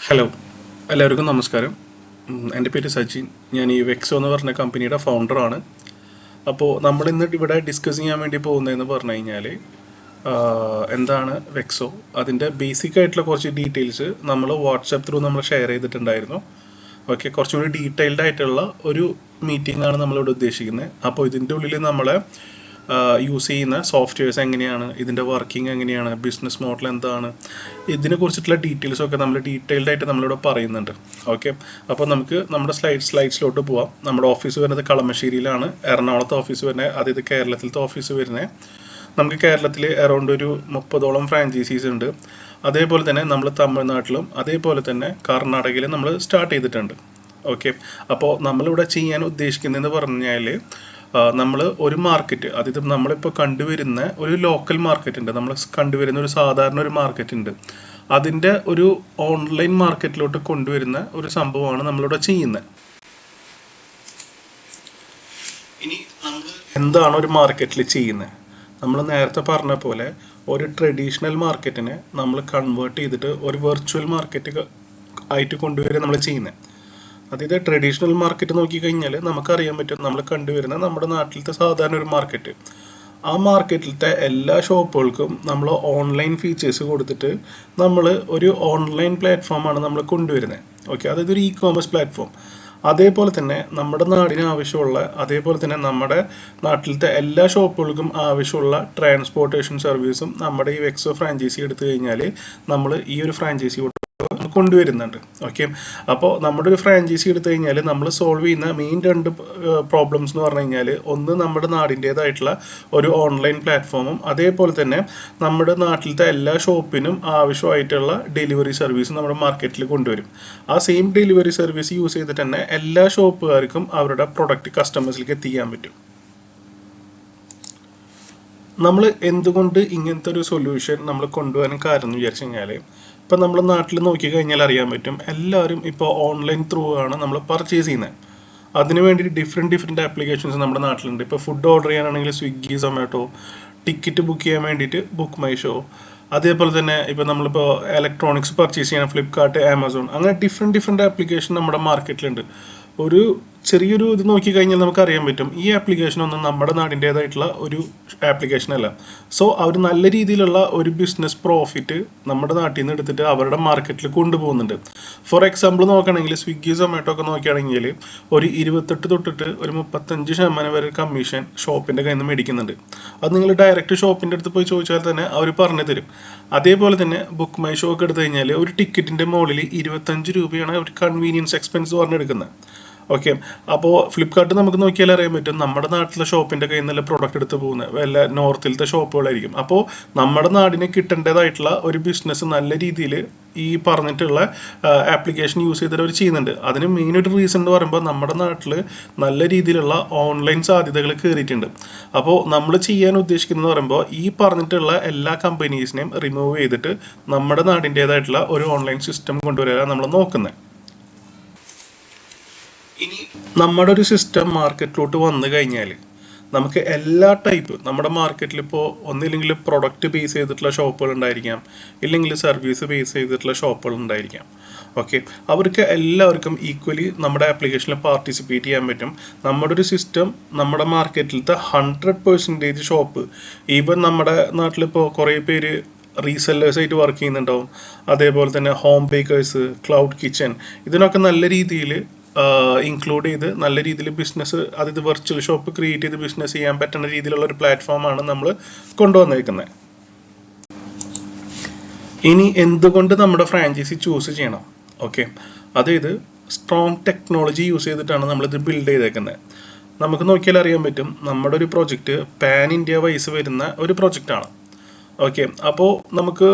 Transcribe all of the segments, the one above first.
Hello, എല്ലാവർക്കും നമസ്കാരം. എൻ്റെ പേര് സജിൻ. ഞാൻ ഈ വെക്സോ എന്ന് പറഞ്ഞ കമ്പനിയുടെ ഫൗണ്ടറാണ്. അപ്പോൾ നമ്മളിന്ന് ഇവിടെ ഡിസ്കസ് ചെയ്യാൻ വേണ്ടി പോകുന്നതെന്ന് പറഞ്ഞു കഴിഞ്ഞാൽ എന്താണ് വെക്സോ, അതിൻ്റെ ബേസിക് ആയിട്ടുള്ള കുറച്ച് ഡീറ്റെയിൽസ് നമ്മൾ വാട്സാപ്പ് ത്രൂ നമ്മൾ ഷെയർ ചെയ്തിട്ടുണ്ടായിരുന്നു. ഓക്കെ, കുറച്ചും കൂടി ഡീറ്റെയിൽഡ് ആയിട്ടുള്ള ഒരു മീറ്റിംഗ് ആണ് നമ്മളിവിടെ ഉദ്ദേശിക്കുന്നത്. അപ്പോൾ ഇതിൻ്റെ ഉള്ളിൽ നമ്മളെ യൂസ് ചെയ്യുന്ന സോഫ്റ്റ്വെയർസ് എങ്ങനെയാണ്, ഇതിൻ്റെ വർക്കിംഗ് എങ്ങനെയാണ്, ബിസിനസ് മോഡൽ എന്താണ്, ഇതിനെ കുറിച്ചിട്ടുള്ള ഡീറ്റെയിൽസൊക്കെ നമ്മൾ ഡീറ്റെയിൽഡ് ആയിട്ട് നമ്മളിവിടെ പറയുന്നുണ്ട്. ഓക്കെ, അപ്പോൾ നമുക്ക് നമ്മുടെ സ്ലൈഡ്സിലോട്ട് പോവാം. നമ്മുടെ ഓഫീസ് വരുന്നത് കളമശ്ശേരിയിലാണ്. എറണാകുളത്തെ ഓഫീസ് വരുന്നത്, അതായത് കേരളത്തിലത്തെ ഓഫീസ് വരുന്നത്. നമുക്ക് കേരളത്തിൽ അറൗണ്ട് ഒരു 30ഓളം ഫ്രാഞ്ചൈസീസ് ഉണ്ട്. അതേപോലെ തന്നെ നമ്മൾ തമിഴ്നാട്ടിലും അതേപോലെ തന്നെ കർണാടകയിലും നമ്മൾ സ്റ്റാർട്ട് ചെയ്തിട്ടുണ്ട്. ഓക്കെ, അപ്പോൾ നമ്മളിവിടെ ചെയ്യാൻ ഉദ്ദേശിക്കുന്നതെന്ന് പറഞ്ഞാൽ നമ്മൾ ഒരു മാർക്കറ്റ്, അതായത് നമ്മളിപ്പോൾ കണ്ടുവരുന്ന ഒരു ലോക്കൽ മാർക്കറ്റ് ഉണ്ട്, നമ്മൾ കണ്ടുവരുന്ന ഒരു സാധാരണ ഒരു മാർക്കറ്റ് ഉണ്ട്, അതിൻ്റെ ഒരു ഓൺലൈൻ മാർക്കറ്റിലോട്ട് കൊണ്ടുവരുന്ന ഒരു സംഭവമാണ് നമ്മളിവിടെ ചെയ്യുന്നത്. ഇനി നമ്മൾ എന്താണ് ഒരു മാർക്കറ്റിൽ ചെയ്യുന്നത്? നമ്മൾ നേരത്തെ പറഞ്ഞ പോലെ ഒരു ട്രഡീഷണൽ മാർക്കറ്റിനെ നമ്മൾ കൺവേർട്ട് ചെയ്തിട്ട് ഒരു വെർച്വൽ മാർക്കറ്റ് ആയിട്ട് കൊണ്ടുവരിക നമ്മൾ ചെയ്യുന്നത്. അതായത് ട്രഡീഷണൽ മാർക്കറ്റ് നോക്കിക്കഴിഞ്ഞാൽ നമുക്കറിയാൻ പറ്റും, നമ്മൾ കണ്ടുവരുന്ന നമ്മുടെ നാട്ടിലത്തെ സാധാരണ ഒരു മാർക്കറ്റ്, ആ മാർക്കറ്റിലത്തെ എല്ലാ ഷോപ്പുകൾക്കും നമ്മൾ ഓൺലൈൻ ഫീച്ചേഴ്സ് കൊടുത്തിട്ട് നമ്മൾ ഒരു ഓൺലൈൻ പ്ലാറ്റ്ഫോമാണ് നമ്മൾ കൊണ്ടുവരുന്നത്. ഓക്കെ, അതായത് ഒരു ഇ-കോമേഴ്സ് പ്ലാറ്റ്ഫോം. അതേപോലെ തന്നെ നമ്മുടെ നാടിന് ആവശ്യമുള്ള, അതേപോലെ തന്നെ നമ്മുടെ നാട്ടിലത്തെ എല്ലാ ഷോപ്പുകൾക്കും ആവശ്യമുള്ള ട്രാൻസ്പോർട്ടേഷൻ സർവീസും നമ്മുടെ ഈ വെക്സോ ഫ്രാഞ്ചൈസി എടുത്തു കഴിഞ്ഞാൽ നമ്മൾ ഈ ഒരു ഫ്രാഞ്ചൈസി കൊണ്ടുവരുന്നുണ്ട്. ഓക്കെ, അപ്പോൾ നമ്മുടെ ഒരു ഫ്രാഞ്ചൈസി എടുത്തു കഴിഞ്ഞാൽ നമ്മൾ സോൾവ് ചെയ്യുന്ന മെയിൻ രണ്ട് പ്രോബ്ലംസ് എന്ന് പറഞ്ഞു കഴിഞ്ഞാൽ, ഒന്ന് നമ്മുടെ നാടിൻ്റേതായിട്ടുള്ള ഒരു ഓൺലൈൻ പ്ലാറ്റ്ഫോമും അതേപോലെ തന്നെ നമ്മുടെ നാട്ടിലത്തെ എല്ലാ ഷോപ്പിനും ആവശ്യമായിട്ടുള്ള ഡെലിവറി സർവീസും നമ്മുടെ മാർക്കറ്റിൽ കൊണ്ടുവരും. ആ സെയിം ഡെലിവറി സർവീസ് യൂസ് ചെയ്തിട്ട് തന്നെ എല്ലാ ഷോപ്പുകാർക്കും അവരുടെ പ്രൊഡക്റ്റ് കസ്റ്റമേഴ്സിലേക്ക് എത്തിക്കാൻ പറ്റും. നമ്മൾ എന്തുകൊണ്ട് ഇങ്ങനത്തെ ഒരു സൊല്യൂഷൻ നമ്മൾ കൊണ്ടുവരാൻ കാരണം എന്ന് വിചാരിച്ചു കഴിഞ്ഞാൽ, ഇപ്പം നമ്മൾ നാട്ടിൽ നോക്കിക്കഴിഞ്ഞാൽ അറിയാൻ പറ്റും, എല്ലാവരും ഇപ്പോൾ ഓൺലൈൻ ത്രൂ ആണ് നമ്മൾ പർച്ചേസ് ചെയ്യുന്നത്. അതിന് വേണ്ടി ഡിഫറെൻറ്റ് ആപ്ലിക്കേഷൻസ് നമ്മുടെ നാട്ടിലുണ്ട്. ഇപ്പോൾ ഫുഡ് ഓർഡർ ചെയ്യാനാണെങ്കിൽ സ്വിഗ്ഗി, സൊമാറ്റോ, ടിക്കറ്റ് ബുക്ക് ചെയ്യാൻ വേണ്ടിയിട്ട് ബുക്ക് മൈ ഷോ, അതേപോലെ തന്നെ ഇപ്പോൾ നമ്മളിപ്പോൾ ഇലക്ട്രോണിക്സ് പർച്ചേസ് ചെയ്യാൻ ഫ്ലിപ്കാർട്ട്, ആമസോൺ, അങ്ങനെ ഡിഫറെൻറ്റ് ആപ്ലിക്കേഷൻ നമ്മുടെ മാർക്കറ്റിലുണ്ട്. ഒരു ചെറിയൊരു ഇത് നോക്കിക്കഴിഞ്ഞാൽ നമുക്കറിയാൻ പറ്റും, ഈ ആപ്ലിക്കേഷൻ ഒന്നും നമ്മുടെ നാടിൻ്റേതായിട്ടുള്ള ഒരു ആപ്ലിക്കേഷൻ അല്ല. സോ അവർ നല്ല രീതിയിലുള്ള ഒരു ബിസിനസ് പ്രോഫിറ്റ് നമ്മുടെ നാട്ടിൽ നിന്ന് എടുത്തിട്ട് അവരുടെ മാർക്കറ്റിൽ കൊണ്ടുപോകുന്നുണ്ട്. ഫോർ എക്സാമ്പിൾ നോക്കുകയാണെങ്കിൽ സ്വിഗ്ഗി, സൊമാറ്റോ ഒക്കെ നോക്കുകയാണെങ്കിൽ ഒരു 28 തൊട്ടിട്ട് ഒരു 35% വരെ കമ്മീഷൻ ഷോപ്പിൻ്റെ കയ്യിൽ നിന്ന് മേടിക്കുന്നുണ്ട്. അത് നിങ്ങൾ ഡയറക്റ്റ് ഷോപ്പിൻ്റെ അടുത്ത് പോയി ചോദിച്ചാൽ തന്നെ അവർ പറഞ്ഞു തരും. അതേപോലെ തന്നെ ബുക്ക് മൈ ഷോ ഒക്കെ എടുത്തു കഴിഞ്ഞാൽ ഒരു ടിക്കറ്റിൻ്റെ മുകളിൽ 25 രൂപയാണ് ഒരു കൺവീനിയൻസ് എക്സ്പെൻസ് പറഞ്ഞെടുക്കുന്നത്. ഓക്കെ, അപ്പോൾ ഫ്ലിപ്കാർട്ട് നമുക്ക് നോക്കിയാൽ അറിയാൻ പറ്റും, നമ്മുടെ നാട്ടിലെ ഷോപ്പിൻ്റെ കയ്യിൽ നിന്നുള്ള പ്രൊഡക്റ്റ് എടുത്ത് പോകുന്നത് വല്ല നോർത്തിലത്തെ ഷോപ്പുകളായിരിക്കും. അപ്പോൾ നമ്മുടെ നാടിന് കിട്ടേണ്ടതായിട്ടുള്ള ഒരു ബിസിനസ് നല്ല രീതിയിൽ ഈ പറഞ്ഞിട്ടുള്ള ആപ്ലിക്കേഷൻ യൂസ് ചെയ്തിട്ട് അവർ ചെയ്യുന്നുണ്ട്. അതിന് മെയിൻ ഒരു റീസൺ എന്ന് പറയുമ്പോൾ നമ്മുടെ നാട്ടിൽ നല്ല രീതിയിലുള്ള ഓൺലൈൻ സാധ്യതകൾ കയറിയിട്ടുണ്ട്. അപ്പോൾ നമ്മൾ ചെയ്യാൻ ഉദ്ദേശിക്കുന്നത് പറയുമ്പോൾ ഈ പറഞ്ഞിട്ടുള്ള എല്ലാ കമ്പനീസിനെയും റിമൂവ് ചെയ്തിട്ട് നമ്മുടെ നാടിൻ്റേതായിട്ടുള്ള ഒരു ഓൺലൈൻ സിസ്റ്റം കൊണ്ടുവരാൻ നമ്മൾ നോക്കുന്നത്. ഇനി നമ്മുടെ ഒരു സിസ്റ്റം മാർക്കറ്റിലോട്ട് വന്നു കഴിഞ്ഞാൽ നമുക്ക് എല്ലാ ടൈപ്പ് നമ്മുടെ മാർക്കറ്റിൽ ഇപ്പോൾ ഒന്നില്ലെങ്കിൽ പ്രൊഡക്റ്റ് ബേസ് ചെയ്തിട്ടുള്ള ഷോപ്പുകൾ ഉണ്ടായിരിക്കാം, ഇല്ലെങ്കിൽ സർവീസ് ബേസ് ചെയ്തിട്ടുള്ള ഷോപ്പുകൾ ഉണ്ടായിരിക്കാം. ഓക്കെ, അവർക്ക് എല്ലാവർക്കും ഈക്വലി നമ്മുടെ ആപ്ലിക്കേഷനിൽ പാർട്ടിസിപ്പേറ്റ് ചെയ്യാൻ പറ്റും. നമ്മുടെ ഒരു സിസ്റ്റം നമ്മുടെ മാർക്കറ്റിലത്തെ 100% ഷോപ്പ്, ഈവൻ നമ്മുടെ നാട്ടിലിപ്പോൾ കുറേ പേര് റീസെല്ലേഴ്സ് ആയിട്ട് വർക്ക് ചെയ്യുന്നുണ്ടാവും, അതേപോലെ തന്നെ ഹോം ബേക്കേഴ്സ്, ക്ലൗഡ് കിച്ചൺ, ഇതിനൊക്കെ നല്ല രീതിയിൽ ഇൻക്ലൂഡ് ചെയ്ത് നല്ല രീതിയിൽ ബിസിനസ്, അതായത് വെർച്വൽ ഷോപ്പ് ക്രിയേറ്റ് ചെയ്ത് ബിസിനസ് ചെയ്യാൻ പറ്റുന്ന രീതിയിലുള്ള ഒരു പ്ലാറ്റ്ഫോമാണ് നമ്മൾ കൊണ്ടുവന്നിരിക്കുന്നത്. ഇനി എന്തുകൊണ്ട് നമ്മുടെ ഫ്രാഞ്ചൈസി ചൂസ് ചെയ്യണം? ഓക്കെ, അതായത് സ്ട്രോങ് ടെക്നോളജി യൂസ് ചെയ്തിട്ടാണ് നമ്മളിത് ബിൽഡ് ചെയ്തേക്കുന്നത്. നമുക്ക് നോക്കിയാൽ അറിയാൻ പറ്റും, നമ്മുടെ ഒരു പ്രോജക്റ്റ് പാൻ ഇന്ത്യ വൈസ് വരുന്ന ഒരു പ്രോജക്റ്റാണ്. ഓക്കെ, അപ്പോൾ നമുക്ക്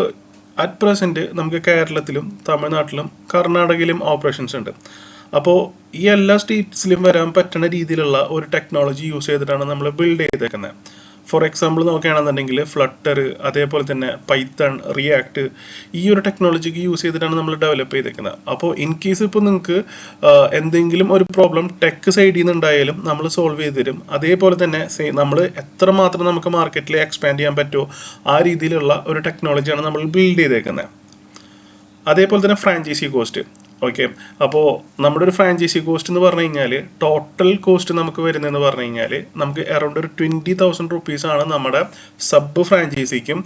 അറ്റ് പ്രസൻറ്റ് നമുക്ക് കേരളത്തിലും തമിഴ്നാട്ടിലും കർണാടകയിലും ഓപ്പറേഷൻസ് ഉണ്ട്. അപ്പോൾ ഈ എല്ലാ സ്റ്റേറ്റ്സിലും വരാൻ പറ്റുന്ന രീതിയിലുള്ള ഒരു ടെക്നോളജി യൂസ് ചെയ്തിട്ടാണ് നമ്മൾ ബിൽഡ് ചെയ്തേക്കുന്നത്. ഫോർ എക്സാമ്പിൾ നോക്കുകയാണെന്നുണ്ടെങ്കിൽ ഫ്ലട്ടർ, അതേപോലെ തന്നെ പൈത്തൺ, റിയാക്ട്, ഈ ഒരു ടെക്നോളജിക്ക് യൂസ് ചെയ്തിട്ടാണ് നമ്മൾ ഡെവലപ്പ് ചെയ്തേക്കുന്നത്. അപ്പോൾ ഇൻ കേസ് ഇപ്പോൾ നിങ്ങൾക്ക് എന്തെങ്കിലും ഒരു പ്രോബ്ലം ടെക് സൈഡിൽ നിന്ന് ഉണ്ടായാലും നമ്മൾ സോൾവ് ചെയ്ത് തരും. അതേപോലെ തന്നെ നമ്മൾ എത്രമാത്രം നമുക്ക് മാർക്കറ്റിൽ എക്സ്പാൻഡ് ചെയ്യാൻ പറ്റുമോ ആ രീതിയിലുള്ള ഒരു ടെക്നോളജിയാണ് നമ്മൾ ബിൽഡ് ചെയ്തേക്കുന്നത്. അതേപോലെ തന്നെ ഫ്രാഞ്ചൈസി കോസ്റ്റ്. ഓക്കെ, അപ്പോൾ നമ്മുടെ ഒരു ഫ്രാഞ്ചൈസി കോസ്റ്റ് എന്ന് പറഞ്ഞു കഴിഞ്ഞാൽ ടോട്ടൽ കോസ്റ്റ് നമുക്ക് വരുന്നതെന്ന് പറഞ്ഞു കഴിഞ്ഞാൽ നമുക്ക് അറൗണ്ട് ഒരു 20,000 റുപ്പീസാണ് നമ്മുടെ സബ് ഫ്രാഞ്ചൈസിക്കും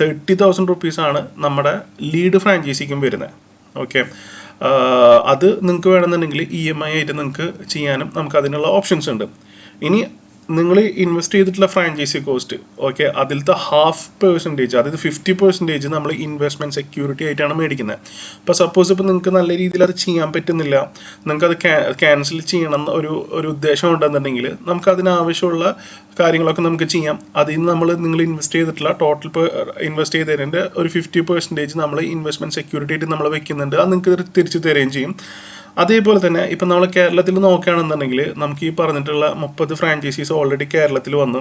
30,000 റുപ്പീസാണ് നമ്മുടെ ലീഡ് ഫ്രാഞ്ചൈസിക്കും വരുന്നത്. ഓക്കെ, അത് നിങ്ങൾക്ക് വേണമെന്നുണ്ടെങ്കിൽ EMI ആയിട്ട് നിങ്ങൾക്ക് ചെയ്യാനും നമുക്ക് അതിനുള്ള ഓപ്ഷൻസ് ഉണ്ട്. ഇനി നിങ്ങൾ ഇൻവെസ്റ്റ് ചെയ്തിട്ടുള്ള ഫ്രാഞ്ചൈസി കോസ്റ്റ്, ഓക്കെ, അതിലത്തെ 0.5%, അതായത് 50% നമ്മൾ ഇൻവെസ്റ്റ്മെന്റ് സെക്യൂരിറ്റി ആയിട്ടാണ് മേടിക്കുന്നത്. ഇപ്പോൾ സപ്പോസ് ഇപ്പോൾ നിങ്ങൾക്ക് നല്ല രീതിയിൽ അത് ചെയ്യാൻ പറ്റുന്നില്ല, നിങ്ങൾക്ക് അത് ക്യാൻസൽ ചെയ്യണം ഒരു ഉദ്ദേശം ഉണ്ടെന്നുണ്ടെങ്കിൽ നമുക്ക് അതിനാവശ്യമുള്ള കാര്യങ്ങളൊക്കെ നമുക്ക് ചെയ്യാം. അതിൽ നിന്ന് നിങ്ങൾ ഇൻവെസ്റ്റ് ചെയ്തിട്ടുള്ള ടോട്ടൽ ഇൻവെസ്റ്റ് ചെയ്തതിൻ്റെ ഒരു 50% നമ്മൾ ഇൻവെസ്റ്റ്മെന്റ് സെക്യൂരിറ്റി ആയിട്ട് നമ്മൾ വെക്കുന്നുണ്ട്. അത് നിങ്ങൾക്ക് തിരിച്ചു തരുകയും ചെയ്യും. അതേപോലെ തന്നെ ഇപ്പം നമ്മൾ കേരളത്തിൽ നോക്കുകയാണെന്നുണ്ടെങ്കിൽ നമുക്ക് ഈ പറഞ്ഞിട്ടുള്ള 30 ഫ്രാഞ്ചൈസീസ് ഓൾറെഡി കേരളത്തിൽ വന്നു.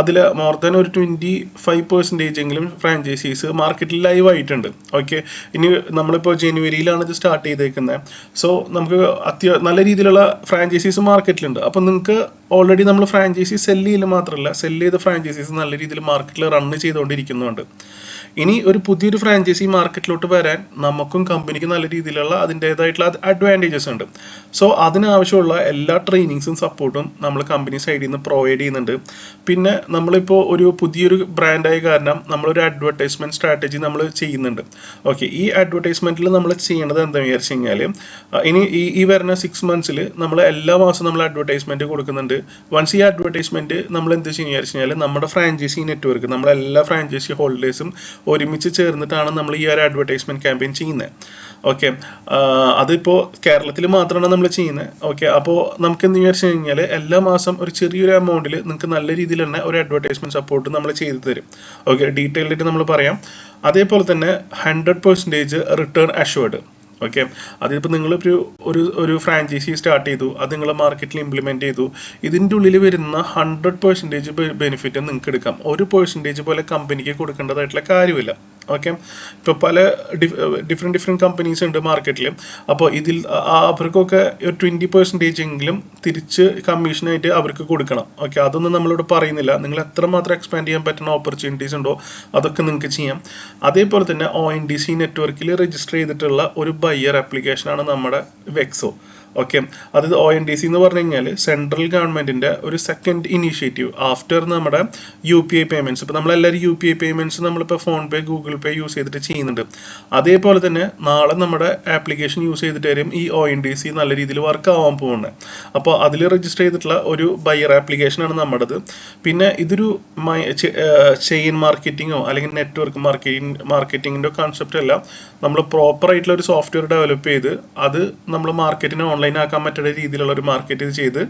അതിൽ മോർ ദാൻ ഒരു 25% എങ്കിലും ഫ്രാഞ്ചൈസീസ് മാർക്കറ്റിൽ ലൈവ് ആയിട്ടുണ്ട്. ഓക്കെ, ഇനി നമ്മളിപ്പോൾ ജനുവരിയിലാണ് ഇത് സ്റ്റാർട്ട് ചെയ്തേക്കുന്നത്. സോ നമുക്ക് നല്ല രീതിയിലുള്ള ഫ്രാഞ്ചൈസീസ് മാർക്കറ്റിലുണ്ട്. അപ്പം നിങ്ങൾക്ക് ഓൾറെഡി നമ്മൾ ഫ്രാഞ്ചൈസി സെല്ല് ചെയ്യൽ മാത്രമല്ല, സെല്ല് ചെയ്ത ഫ്രാഞ്ചൈസീസ് നല്ല രീതിയിൽ മാർക്കറ്റിൽ റൺ ചെയ്തുകൊണ്ടിരിക്കുന്നുണ്ട്. ഇനി ഒരു പുതിയൊരു ഫ്രാഞ്ചൈസി മാർക്കറ്റിലോട്ട് വരാൻ നമുക്കും കമ്പനിക്കും നല്ല രീതിയിലുള്ള അതിൻ്റെതായിട്ടുള്ള അഡ്വാൻറ്റേജസ് ഉണ്ട്. സോ അതിനാവശ്യമുള്ള എല്ലാ ട്രെയിനിങ്സും സപ്പോർട്ടും നമ്മൾ കമ്പനി സൈഡിൽ നിന്ന് പ്രൊവൈഡ് ചെയ്യുന്നുണ്ട്. പിന്നെ നമ്മളിപ്പോൾ ഒരു പുതിയൊരു ബ്രാൻഡായ കാരണം നമ്മളൊരു അഡ്വർടൈസ്മെന്റ് സ്ട്രാറ്റജി നമ്മൾ ചെയ്യുന്നുണ്ട്. ഓക്കെ, ഈ അഡ്വർടൈസ്മെന്റിൽ നമ്മൾ ചെയ്യേണ്ടത് എന്താണെന്ന് വിചാരിച്ചു കഴിഞ്ഞാൽ ഇനി ഈ വരുന്ന 6 months നമ്മൾ എല്ലാ മാസവും നമ്മൾ അഡ്വർടൈസ്മെന്റ് കൊടുക്കുന്നുണ്ട്. വൺസ് ഈ അഡ്വർടൈസ്മെന്റ് നമ്മൾ എന്ത് ചെയ്യുക വിചാരിച്ചു കഴിഞ്ഞാൽ നമ്മുടെ ഫ്രാഞ്ചൈസി നെറ്റ്വർക്ക്, നമ്മളെല്ലാ ഫ്രാഞ്ചൈസി ഹോൾഡേഴ്സും ഒരുമിച്ച് ചേർന്നിട്ടാണ് നമ്മൾ ഈ ഒരു അഡ്വർടൈസ്മെന്റ് ക്യാമ്പയിൻ ചെയ്യുന്നത്. ഓക്കെ, അതിപ്പോൾ കേരളത്തിൽ മാത്രമാണ് നമ്മൾ ചെയ്യുന്നത്. ഓക്കെ, അപ്പോൾ നമുക്ക് എന്ത് വിചാരിച്ചു കഴിഞ്ഞാൽ എല്ലാ മാസം ഒരു ചെറിയൊരു എമൗണ്ടിൽ നിങ്ങൾക്ക് നല്ല രീതിയിൽ തന്നെ ഒരു അഡ്വർടൈസ്മെന്റ് സപ്പോർട്ട് നമ്മൾ ചെയ്തു തരും. ഓക്കെ, ഡീറ്റെയിൽഡ് ആയിട്ട് നമ്മൾ പറയാം. അതേപോലെ തന്നെ 100% റിട്ടേൺ അഷ്വേർഡ്. ഓക്കെ, അതിപ്പോൾ നിങ്ങളിപ്പോൾ ഒരു ഫ്രാഞ്ചൈസി സ്റ്റാർട്ട് ചെയ്തു, അത് നിങ്ങൾ മാർക്കറ്റിൽ ഇംപ്ലിമെന്റ് ചെയ്തു, ഇതിൻ്റെ ഉള്ളിൽ വരുന്ന 100% ബെനിഫിറ്റ് നിങ്ങൾക്ക് എടുക്കാം. 1% പോലെ കമ്പനിക്ക് കൊടുക്കേണ്ടതായിട്ടുള്ള കാര്യമില്ല. ഓക്കെ, ഇപ്പോൾ പല ഡിഫറെൻറ്റ് കമ്പനീസ് ഉണ്ട് മാർക്കറ്റിൽ. അപ്പോൾ ഇതിൽ അവർക്കൊക്കെ ഒരു 20% എങ്കിലും തിരിച്ച് കമ്മീഷനായിട്ട് അവർക്ക് കൊടുക്കണം. ഓക്കെ, അതൊന്നും നമ്മളിവിടെ പറയുന്നില്ല. നിങ്ങൾ എത്രമാത്രം എക്സ്പാൻഡ് ചെയ്യാൻ പറ്റുന്ന ഓപ്പർച്യൂണിറ്റീസ് ഉണ്ടോ അതൊക്കെ നിങ്ങൾക്ക് ചെയ്യാം. അതേപോലെ തന്നെ ONDC നെറ്റ്വർക്കിൽ രജിസ്റ്റർ ചെയ്തിട്ടുള്ള ഒരു ബയ്യർ ആപ്ലിക്കേഷനാണ് നമ്മുടെ വെക്സോ. ഓക്കെ, അത് ONDC എന്ന് പറഞ്ഞു കഴിഞ്ഞാൽ സെൻട്രൽ ഗവൺമെന്റിന്റെ ഒരു സെക്കൻഡ് ഇനീഷ്യേറ്റീവ് ആഫ്റ്റർ നമ്മുടെ UPI പേയ്മെന്റ്സ്. ഇപ്പോൾ നമ്മളെല്ലാവരും UPI പേയ്മെന്റ്സ് നമ്മളിപ്പോൾ ഫോൺ പേ, ഗൂഗിൾ പേ യൂസ് ചെയ്തിട്ട് ചെയ്യുന്നുണ്ട്. അതേപോലെ തന്നെ നാളെ നമ്മുടെ ആപ്ലിക്കേഷൻ യൂസ് ചെയ്തിട്ട് വരും ഈ ONDC നല്ല രീതിയിൽ വർക്ക് ആവാൻ പോകുന്നത്. അപ്പോൾ അതിൽ രജിസ്റ്റർ ചെയ്തിട്ടുള്ള ഒരു ബയ്യർ ആപ്ലിക്കേഷനാണ് നമ്മുടേത്. പിന്നെ ഇതൊരു ചെയിൻ മാർക്കറ്റിങ്ങോ അല്ലെങ്കിൽ നെറ്റ്വർക്ക് മാർക്കറ്റിങ്ങിൻ്റെ കോൺസെപ്റ്റ് അല്ല. നമ്മൾ പ്രോപ്പർ ആയിട്ടുള്ള ഒരു സോഫ്റ്റ്വെയർ ഡെവലപ്പ് ചെയ്ത് അത് നമ്മൾ മാർക്കറ്റിനെ ഓൺലൈൻ ആക്കാൻ പറ്റുന്ന രീതിയിലുള്ള ഒരു മാർക്കറ്റ് ചെയ്ത്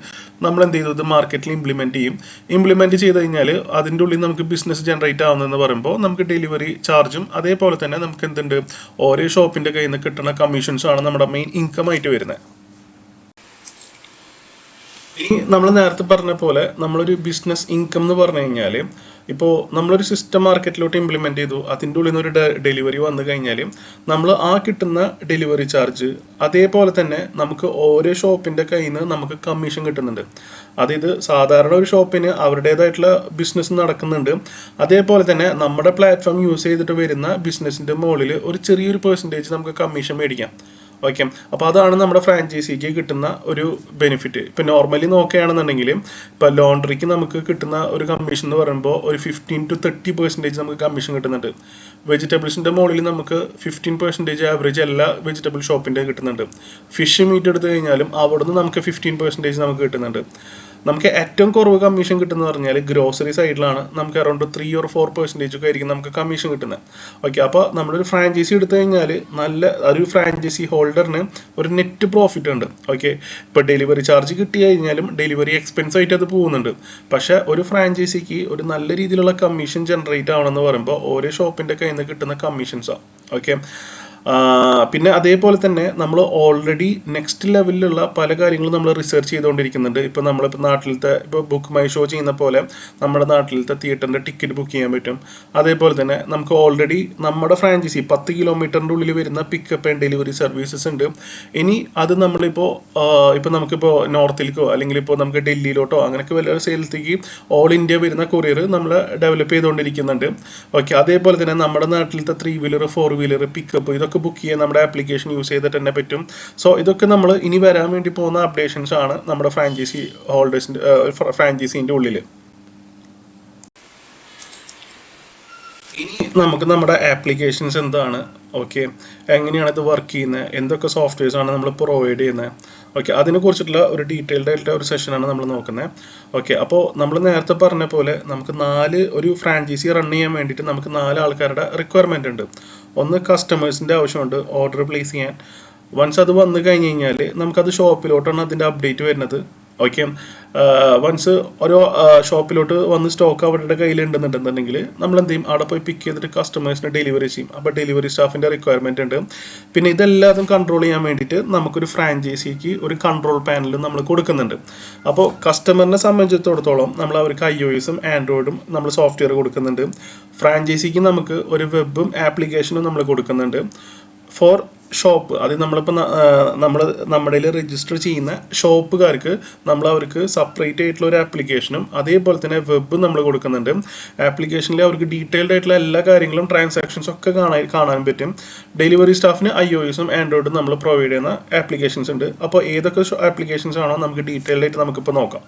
നമ്മൾ എന്ത് ചെയ്തു, ഇത് മാർക്കറ്റിൽ ഇംപ്ലിമെന്റ് ചെയ്ത് കഴിഞ്ഞാൽ അതിൻ്റെ ഉള്ളിൽ നമുക്ക് ബിസിനസ് ജനറേറ്റ് ആവുന്നതെന്ന് പറയുമ്പോൾ നമുക്ക് ഡെലിവറി ചാർജും അതേപോലെ തന്നെ നമുക്ക് എന്തുണ്ട്, ഓരോ ഷോപ്പിന്റെ കയ്യിൽ നിന്ന് കിട്ടുന്ന കമ്മീഷൻസും ആണ് നമ്മുടെ മെയിൻ ഇൻകം ആയിട്ട് വരുന്നത്. ഇനി നമ്മൾ നേരത്തെ പറഞ്ഞ പോലെ നമ്മളൊരു ബിസിനസ് ഇൻകം എന്ന് പറഞ്ഞു കഴിഞ്ഞാൽ ഇപ്പോൾ നമ്മളൊരു സിസ്റ്റം മാർക്കറ്റിലോട്ട് ഇംപ്ലിമെന്റ് ചെയ്തു, അതിൻ്റെ ഉള്ളിൽ നിന്ന് ഒരു ഡെലിവറി വന്നു കഴിഞ്ഞാൽ നമ്മൾ ആ കിട്ടുന്ന ഡെലിവറി ചാർജ് അതേപോലെ തന്നെ നമുക്ക് ഓരോ ഷോപ്പിന്റെ കയ്യിൽ നിന്ന് നമുക്ക് കമ്മീഷൻ കിട്ടുന്നുണ്ട്. അതായത് സാധാരണ ഒരു ഷോപ്പിന് അവരുടേതായിട്ടുള്ള ബിസിനസ് നടക്കുന്നുണ്ട്, അതേപോലെ തന്നെ നമ്മുടെ പ്ലാറ്റ്ഫോം യൂസ് ചെയ്തിട്ട് വരുന്ന ബിസിനസിന്റെ മുകളിൽ ഒരു ചെറിയൊരു പെർസെൻറ്റേജ് നമുക്ക് കമ്മീഷൻ മേടിക്കാം. ഓക്കെ, അപ്പോൾ അതാണ് നമ്മുടെ ഫ്രാഞ്ചൈസിക്ക് കിട്ടുന്ന ഒരു ബെനിഫിറ്റ്. ഇപ്പം നോർമലി നോക്കുകയാണെന്നുണ്ടെങ്കിൽ ഇപ്പം ലോണ്ടറിക്ക് നമുക്ക് കിട്ടുന്ന ഒരു കമ്മീഷൻ എന്ന് പറയുമ്പോൾ ഒരു 15 to 30% നമുക്ക് കമ്മീഷൻ കിട്ടുന്നുണ്ട്. വെജിറ്റബിൾസിൻ്റെ മുകളിൽ നമുക്ക് 15% ആവറേജ് എല്ലാ വെജിറ്റബിൾ ഷോപ്പിൻ്റെ കിട്ടുന്നുണ്ട്. ഫിഷ് മീറ്റ് എടുത്തു കഴിഞ്ഞാലും അവിടെ നിന്ന് നമുക്ക് 15% നമുക്ക് കിട്ടുന്നുണ്ട്. നമുക്ക് ഏറ്റവും കുറവ് കമ്മീഷൻ കിട്ടുന്നത് പറഞ്ഞാൽ ഗ്രോസറി സൈഡിലാണ്. നമുക്ക് അറൗണ്ട് 3 or 4% ഒക്കെ ആയിരിക്കും നമുക്ക് കമ്മീഷൻ കിട്ടുന്നത്. ഓക്കെ, അപ്പോൾ നമ്മളൊരു ഫ്രാഞ്ചൈസി എടുത്തു കഴിഞ്ഞാൽ നല്ല ഒരു ഫ്രാഞ്ചൈസി ഹോൾഡറിന് ഒരു നെറ്റ് പ്രോഫിറ്റ് ഉണ്ട്. ഓക്കെ, ഇപ്പോൾ ഡെലിവറി ചാർജ് കിട്ടി കഴിഞ്ഞാലും ഡെലിവറി എക്സ്പെൻസ് ആയിട്ട് അത് പോകുന്നുണ്ട്. പക്ഷെ ഒരു ഫ്രാഞ്ചൈസിക്ക് ഒരു നല്ല രീതിയിലുള്ള കമ്മീഷൻ ജനറേറ്റ് ആവണമെന്ന് പറയുമ്പോൾ ഓരോ ഷോപ്പിന്റെ കയ്യിൽ നിന്ന് കിട്ടുന്ന കമ്മീഷൻസാണ്. ഓക്കെ, പിന്നെ അതേപോലെ തന്നെ നമ്മൾ ഓൾറെഡി നെക്സ്റ്റ് ലെവലിലുള്ള പല കാര്യങ്ങളും നമ്മൾ റിസർച്ച് ചെയ്തുകൊണ്ടിരിക്കുന്നുണ്ട്. ഇപ്പോൾ നമ്മളിപ്പോൾ നാട്ടിലത്തെ ഇപ്പോൾ ബുക്ക് മൈ ഷോ ചെയ്യുന്ന പോലെ നമ്മുടെ നാട്ടിലത്തെ തിയേറ്ററിൻ്റെ ടിക്കറ്റ് ബുക്ക് ചെയ്യാൻ പറ്റും. അതേപോലെ തന്നെ നമുക്ക് ഓൾറെഡി നമ്മുടെ ഫ്രാഞ്ചൈസി 10 കിലോമീറ്ററിൻ്റെ ഉള്ളിൽ വരുന്ന പിക്കപ്പ് ആൻഡ് ഡെലിവറി സർവീസസ് ഉണ്ട്. ഇനി അത് നമ്മളിപ്പോൾ നമുക്കിപ്പോൾ നോർത്തിലേക്കോ അല്ലെങ്കിൽ ഇപ്പോൾ നമുക്ക് ഡൽഹിയിലോട്ടോ അങ്ങനെയൊക്കെ വല്ല സ്ഥലത്തേക്ക് ഓൾ ഇന്ത്യ വരുന്ന കൊറിയർ നമ്മൾ ഡെവലപ്പ് ചെയ്തുകൊണ്ടിരിക്കുന്നുണ്ട്. ഓക്കെ, അതേപോലെ തന്നെ നമ്മുടെ നാട്ടിലത്തെ 3 വീലർ 4 വീലർ പിക്കപ്പ് ഇതൊക്കെ അതൊക്കെ ബുക്ക് ചെയ്യാൻ നമ്മുടെ ആപ്ലിക്കേഷൻ യൂസ് ചെയ്തിട്ട് തന്നെ പറ്റും. സോ ഇതൊക്കെ നമ്മൾ ഇനി വരാൻ വേണ്ടി പോകുന്ന അപ്ഡേഷൻസ് ആണ് നമ്മുടെ ഫ്രാഞ്ചൈസി ഹോൾഡേഴ്സിൻ്റെ ഫ്രാഞ്ചൈസീൻ്റെ ഉള്ളിൽ. ഇനി നമുക്ക് നമ്മുടെ ആപ്ലിക്കേഷൻസ് എന്താണ്, ഓക്കെ, എങ്ങനെയാണ് ഇത് വർക്ക് ചെയ്യുന്നത്, എന്തൊക്കെ സോഫ്റ്റ്വെയർസ് ആണ് നമ്മൾ പ്രൊവൈഡ് ചെയ്യുന്നത്, ഓക്കെ, അതിനെക്കുറിച്ചിട്ടുള്ള ഒരു ഡീറ്റെയിൽഡ് ആയിട്ടുള്ള ഒരു സെഷനാണ് നമ്മൾ നോക്കുന്നത്. ഓക്കെ, അപ്പോൾ നമ്മൾ നേരത്തെ പറഞ്ഞ പോലെ നമുക്ക് ഒരു ഫ്രാഞ്ചൈസി റൺ ചെയ്യാൻ വേണ്ടിയിട്ട് നമുക്ക് 4 ആൾക്കാരുടെ റിക്വയർമെൻ്റ് ഉണ്ട്. ഒന്ന് കസ്റ്റമേഴ്സിൻ്റെ ആവശ്യമുണ്ട് ഓർഡർ പ്ലേസ് ചെയ്യാൻ. വൺസ് അത് വന്നു കഴിഞ്ഞ് കഴിഞ്ഞാൽ നമുക്കത് ഷോപ്പിലോട്ടാണ് അതിൻ്റെ അപ്ഡേറ്റ് വരുന്നത്. ഓക്കെ, വൺസ് ഓരോ ഷോപ്പിലോട്ട് വന്ന് സ്റ്റോക്ക് അവരുടെ കയ്യിലുണ്ടെന്നുണ്ടെന്നുണ്ടെങ്കിൽ നമ്മൾ എന്ത് ചെയ്യും, അവിടെ പോയി പിക്ക് ചെയ്തിട്ട് കസ്റ്റമേഴ്സിന് ഡെലിവറി ചെയ്യും. അപ്പോൾ ഡെലിവറി സ്റ്റാഫിൻ്റെ റിക്വയർമെൻറ്റ് ഉണ്ട്. പിന്നെ ഇതെല്ലാതും കൺട്രോൾ ചെയ്യാൻ വേണ്ടിയിട്ട് നമുക്കൊരു ഫ്രാഞ്ചൈസിക്ക് ഒരു കൺട്രോൾ പാനൽ നമ്മൾ കൊടുക്കുന്നുണ്ട്. അപ്പോൾ കസ്റ്റമറിനെ സംബന്ധിച്ചിടത്തോളം നമ്മൾ അവർക്ക് iOS-ഉം ആൻഡ്രോയിഡും നമ്മൾ സോഫ്റ്റ്വെയർ കൊടുക്കുന്നുണ്ട്. ഫ്രാഞ്ചൈസിക്ക് നമുക്ക് ഒരു വെബും ആപ്ലിക്കേഷനും നമ്മൾ കൊടുക്കുന്നുണ്ട്. ഫോർ ഷോപ്പ്, അത് നമ്മളിപ്പോൾ നമ്മുടെ രജിസ്റ്റർ ചെയ്യുന്ന ഷോപ്പുകാർക്ക് നമ്മൾ അവർക്ക് സെപ്പറേറ്റ് ആയിട്ടുള്ള ഒരു ആപ്ലിക്കേഷനും അതേപോലെ തന്നെ വെബും നമ്മൾ കൊടുക്കുന്നുണ്ട്. ആപ്ലിക്കേഷനിൽ അവർക്ക് ഡീറ്റെയിൽഡ് ആയിട്ടുള്ള എല്ലാ കാര്യങ്ങളും ട്രാൻസാക്ഷൻസ് ഒക്കെ കാണാൻ പറ്റും. ഡെലിവറി സ്റ്റാഫിന് iOS-ഉം ആൻഡ്രോയിഡും നമ്മൾ പ്രൊവൈഡ് ചെയ്യുന്ന ആപ്ലിക്കേഷൻസ് ഉണ്ട്. അപ്പോൾ ഏതൊക്കെ ആപ്ലിക്കേഷൻസ് ആണോ നമുക്ക് ഡീറ്റെയിൽഡ് ആയിട്ട് നമുക്കിപ്പോൾ നോക്കാം.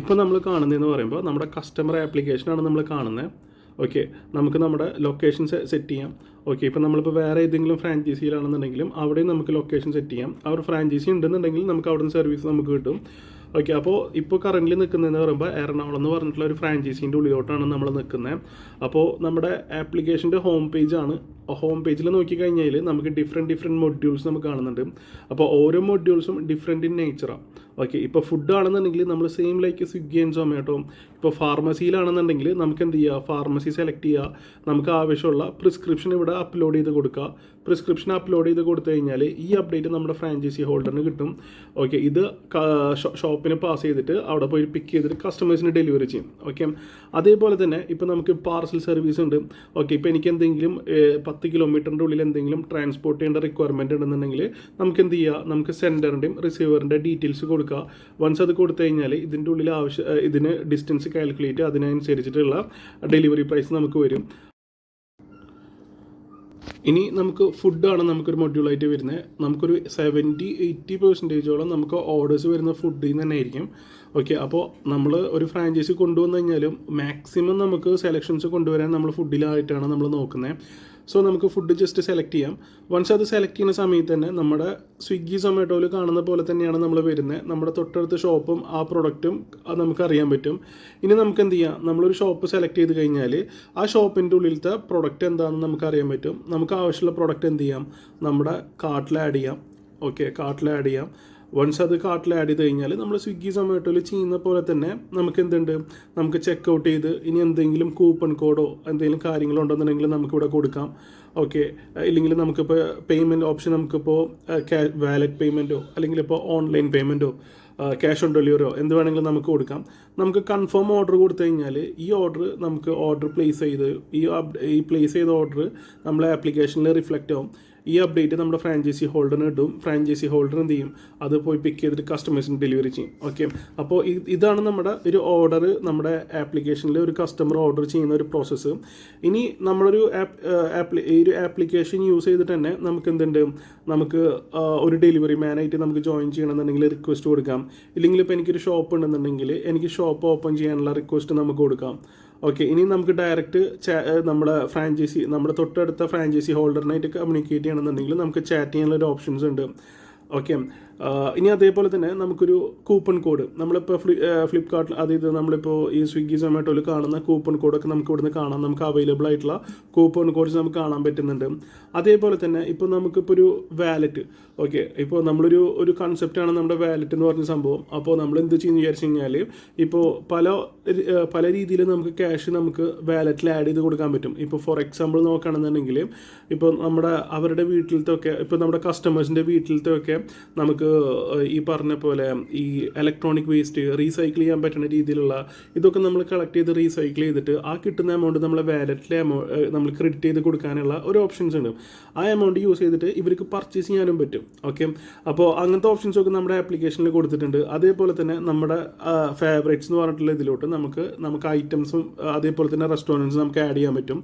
ഇപ്പോൾ നമ്മൾ കാണുന്നതെന്ന് പറയുമ്പോൾ നമ്മുടെ കസ്റ്റമർ ആപ്ലിക്കേഷനാണ് നമ്മൾ കാണുന്നത്. ഓക്കെ, നമുക്ക് നമ്മുടെ ലൊക്കേഷൻ സെറ്റ് ചെയ്യാം. ഓക്കെ, ഇപ്പോൾ നമ്മളിപ്പോൾ വേറെ ഏതെങ്കിലും ഫ്രാഞ്ചൈസിയിലാണെന്നുണ്ടെങ്കിലും അവിടെയും നമുക്ക് ലൊക്കേഷൻ സെറ്റ് ചെയ്യാം. ആ ഒരു ഫ്രാഞ്ചൈസി ഉണ്ടെന്നുണ്ടെങ്കിൽ നമുക്ക് അവിടെ നിന്ന് സർവീസ് നമുക്ക് കിട്ടും. ഓക്കെ, അപ്പോൾ ഇപ്പോൾ കറൻ്റ് നിൽക്കുന്നതെന്ന് പറയുമ്പോൾ എറണാകുളം എന്ന് പറഞ്ഞിട്ടുള്ള ഒരു ഫ്രാഞ്ചൈസീൻ്റെ ഉള്ളിലോട്ടാണ് നമ്മൾ നിൽക്കുന്നത്. അപ്പോൾ നമ്മുടെ ആപ്ലിക്കേഷൻ്റെ ഹോം പേജാണ്. ഹോം പേജിൽ നോക്കിക്കഴിഞ്ഞാൽ നമുക്ക് ഡിഫറെൻറ്റ് മൊഡ്യൂൾസ് നമുക്ക് കാണുന്നുണ്ട്. അപ്പോൾ ഓരോ മൊഡ്യൂൾസും ഡിഫറെൻറ്റ് ഇൻ നേച്ചറാണ്. ഓക്കെ, ഇപ്പോൾ ഫുഡ് ആണെന്നുണ്ടെങ്കിൽ നമ്മൾ same like Swiggy and Zomato. ഇപ്പോൾ ഫാർമസിയിലാണെന്നുണ്ടെങ്കിൽ നമുക്ക് എന്ത് ചെയ്യുക, ഫാർമസി സെലക്ട് ചെയ്യുക, നമുക്ക് ആവശ്യമുള്ള പ്രിസ്ക്രിപ്ഷൻ ഇവിടെ അപ്ലോഡ് ചെയ്ത് കൊടുക്കുക. പ്രിസ്ക്രിപ്ഷൻ അപ്ലോഡ് ചെയ്ത് കൊടുത്തു കഴിഞ്ഞാൽ ഈ അപ്ഡേറ്റ് നമ്മുടെ ഫ്രാഞ്ചൈസി ഹോൾഡറിന് കിട്ടും. ഓക്കെ, ഇത് ഷോപ്പിന് പാസ് ചെയ്തിട്ട് അവിടെ പോയി പിക്ക് ചെയ്തിട്ട് കസ്റ്റമേഴ്സിന് ഡെലിവറി ചെയ്യും. ഓക്കെ, അതേപോലെ തന്നെ ഇപ്പോൾ നമുക്ക് പാർസൽ സർവീസ് ഉണ്ട്. ഓക്കെ, ഇപ്പോൾ എനിക്ക് എന്തെങ്കിലും 10 കിലോമീറ്ററിൻ്റെ ഉള്ളിൽ എന്തെങ്കിലും ട്രാൻസ്പോർട്ട് ചെയ്യേണ്ട റിക്വയർമെൻറ്റ് ഉണ്ടെന്നുണ്ടെങ്കിൽ നമുക്ക് എന്ത് ചെയ്യുക, നമുക്ക് സെൻഡറിൻ്റെയും റിസീവറിൻ്റെ ഡീറ്റെയിൽസ് കൊടുക്കുക. വൺസ് അത് കൊടുത്തു കഴിഞ്ഞാൽ ഇതിൻ്റെ ഉള്ളിൽ ഇതിന് ഡിസ്റ്റൻസ് കാൽക്കുലേറ്റ് അതിനനുസരിച്ചിട്ടുള്ള ഡെലിവറി പ്രൈസ് നമുക്ക് വരും. ഇനി നമുക്ക് ഫുഡാണ് നമുക്കൊരു മൊഡ്യൂളായിട്ട് വരുന്നത്. നമുക്കൊരു 70-80% നമുക്ക് ഓർഡേഴ്സ് വരുന്ന ഫുഡിൽ നിന്ന് തന്നെ ആയിരിക്കും. ഓക്കെ, അപ്പോൾ നമ്മൾ ഒരു ഫ്രാഞ്ചൈസി കൊണ്ടുവന്നു കഴിഞ്ഞാലും മാക്സിമം നമുക്ക് സെലക്ഷൻസ് കൊണ്ടുവരാൻ നമ്മൾ ഫുഡിലായിട്ടാണ് നമ്മൾ നോക്കുന്നത്. സോ നമുക്ക് ഫുഡ് ജസ്റ്റ് സെലക്ട് ചെയ്യാം. വൺസ് അത് സെലക്ട് ചെയ്യുന്ന സമയത്ത് തന്നെ നമ്മുടെ സ്വിഗ്ഗി സൊമാറ്റോയിൽ കാണുന്ന പോലെ തന്നെയാണ് നമ്മൾ വരുന്നത്. നമ്മുടെ തൊട്ടടുത്ത ഷോപ്പും ആ പ്രൊഡക്റ്റും നമുക്ക് അറിയാൻ പറ്റും. ഇനി നമുക്ക് എന്ത് ചെയ്യാം, നമ്മളൊരു ഷോപ്പ് സെലക്ട് ചെയ്ത് കഴിഞ്ഞാൽ ആ ഷോപ്പിൻ്റെ ഉള്ളിലത്തെ പ്രൊഡക്റ്റ് എന്താണെന്ന് നമുക്ക് അറിയാൻ പറ്റും. നമുക്ക് ആവശ്യമുള്ള പ്രൊഡക്റ്റ് എന്ത് ചെയ്യാം, നമ്മുടെ കാർട്ടിൽ ആഡ് ചെയ്യാം. ഓക്കെ, കാർട്ടിൽ ആഡ് ചെയ്യാം. വൺസ് അത് കാർട്ടിൽ ആഡ് ചെയ്ത് കഴിഞ്ഞാൽ നമ്മൾ സ്വിഗ്ഗി സൊമാറ്റോയിൽ ചെയ്യുന്ന പോലെ തന്നെ നമുക്ക് എന്തുണ്ട്, നമുക്ക് ചെക്കൗട്ട് ചെയ്ത് ഇനി എന്തെങ്കിലും കൂപ്പൺ കോഡോ എന്തെങ്കിലും കാര്യങ്ങളോ ഉണ്ടെന്നുണ്ടെങ്കിൽ നമുക്കിവിടെ കൊടുക്കാം. ഓക്കെ, ഇല്ലെങ്കിൽ നമുക്കിപ്പോൾ പേയ്മെൻറ്റ് ഓപ്ഷൻ നമുക്കിപ്പോൾ വാലറ്റ് പേയ്മെൻറ്റോ അല്ലെങ്കിൽ ഇപ്പോൾ ഓൺലൈൻ പേയ്മെൻറ്റോ ക്യാഷ് ഓൺ ഡെലിവറിയോ എന്ത് വേണമെങ്കിലും നമുക്ക് കൊടുക്കാം. നമുക്ക് കൺഫേം ഓർഡർ കൊടുത്തു കഴിഞ്ഞാൽ ഈ ഓർഡർ പ്ലേസ് ചെയ്ത് ഈ പ്ലേസ് ചെയ്ത ഓർഡർ നമ്മളെ ആപ്ലിക്കേഷനിൽ റിഫ്ലക്റ്റ് ആവും. ഈ അപ്ഡേറ്റ് നമ്മുടെ ഫ്രാഞ്ചൈസി ഹോൾഡറിന് ഇടും. ഫ്രാഞ്ചൈസി ഹോൾഡർ എന്ത് ചെയ്യും, അത് പോയി പിക്ക് ചെയ്തിട്ട് കസ്റ്റമേഴ്സിന് ഡെലിവറി ചെയ്യും. ഓക്കെ, അപ്പോൾ ഇതാണ് നമ്മുടെ ഒരു ഓർഡർ, നമ്മുടെ ആപ്ലിക്കേഷനിൽ ഒരു കസ്റ്റമർ ഓർഡർ ചെയ്യുന്ന ഒരു പ്രോസസ്സ്. ഇനി നമ്മളൊരു ഈ ഒരു ആപ്ലിക്കേഷൻ യൂസ് ചെയ്തിട്ട് തന്നെ നമുക്ക് എന്തുണ്ട്, നമുക്ക് ഒരു ഡെലിവറി മാനായിട്ട് നമുക്ക് ജോയിൻ ചെയ്യണമെന്നുണ്ടെങ്കിൽ റിക്വസ്റ്റ് കൊടുക്കാം. ഇല്ലെങ്കിൽ ഇപ്പോൾ എനിക്കൊരു ഷോപ്പ് ഉണ്ടെന്നുണ്ടെങ്കിൽ എനിക്ക് ഷോപ്പ് ഓപ്പൺ ചെയ്യാനുള്ള റിക്വസ്റ്റ് നമുക്ക് കൊടുക്കാം. ഓക്കെ, ഇനി നമുക്ക് ഡയറക്റ്റ് നമ്മുടെ തൊട്ടടുത്ത ഫ്രാഞ്ചൈസി ഹോൾഡറിനായിട്ട് കമ്മ്യൂണിക്കേറ്റ് ചെയ്യണമെന്നുണ്ടെങ്കിൽ നമുക്ക് ചാറ്റ് ചെയ്യാനുള്ള ഒരു ഓപ്ഷൻസ് ഉണ്ട്. ഓക്കെ, ഇനി അതേപോലെ തന്നെ നമുക്കൊരു കൂപ്പൺ കോഡ് നമ്മളിപ്പോൾ ഫ്ലിപ്കാർട്ടിൽ അതായത് നമ്മളിപ്പോൾ ഈ സ്വിഗ്ഗി സൊമാറ്റോയിൽ കാണുന്ന കൂപ്പൺ കോഡൊക്കെ നമുക്ക് ഇവിടുന്ന് കാണാം. നമുക്ക് അവൈലബിൾ ആയിട്ടുള്ള കൂപ്പൺ കോഡ്സ് നമുക്ക് കാണാൻ പറ്റുന്നുണ്ട്. അതേപോലെ തന്നെ ഇപ്പോൾ നമുക്കിപ്പോൾ ഒരു വാലറ്റ്, ഓക്കെ, ഇപ്പോൾ നമ്മളൊരു കൺസെപ്റ്റാണ് നമ്മുടെ വാലറ്റ് എന്ന് പറഞ്ഞ സംഭവം. അപ്പോൾ നമ്മൾ എന്ത് ചെയ്യുന്നു വിചാരിച്ചു കഴിഞ്ഞാൽ ഇപ്പോൾ പല രീതിയിൽ നമുക്ക് ക്യാഷ് നമുക്ക് വാലറ്റിൽ ആഡ് ചെയ്ത് കൊടുക്കാൻ പറ്റും. ഇപ്പോൾ ഫോർ എക്സാമ്പിൾ നോക്കുകയാണെന്നുണ്ടെങ്കിൽ ഇപ്പോൾ അവരുടെ വീട്ടിലത്തെ ഒക്കെ ഇപ്പോൾ നമ്മുടെ കസ്റ്റമേഴ്സിൻ്റെ വീട്ടിലത്തെ ഒക്കെ നമുക്ക് ഈ പറഞ്ഞ പോലെ ഈ ഇലക്ട്രോണിക് വേസ്റ്റ് റീസൈക്കിൾ ചെയ്യാൻ പറ്റുന്ന രീതിയിലുള്ള ഇതൊക്കെ നമ്മൾ കളക്ട് ചെയ്ത് റീസൈക്കിൾ ചെയ്തിട്ട് ആ കിട്ടുന്ന എമൗണ്ട് നമ്മളെ വാലറ്റിലെ നമ്മൾ ക്രെഡിറ്റ് ചെയ്ത് കൊടുക്കാനുള്ള ഒരു ഓപ്ഷൻസ് ഉണ്ട്. ആ എമൗണ്ട് യൂസ് ചെയ്തിട്ട് ഇവർക്ക് പർച്ചേസ് ചെയ്യാനും പറ്റും. ഓക്കെ, അപ്പോൾ അങ്ങനത്തെ ഓപ്ഷൻസ് ഒക്കെ നമ്മുടെ ആപ്ലിക്കേഷനിൽ കൊടുത്തിട്ടുണ്ട്. അതേപോലെ തന്നെ നമ്മുടെ ഫേവറേറ്റ്സ് എന്ന് പറഞ്ഞിട്ടുള്ള ഇതിലോട്ട് നമുക്ക് ഐറ്റംസും അതേപോലെ തന്നെ റെസ്റ്റോറൻറ്റ്സ് നമുക്ക് ആഡ് ചെയ്യാൻ പറ്റും.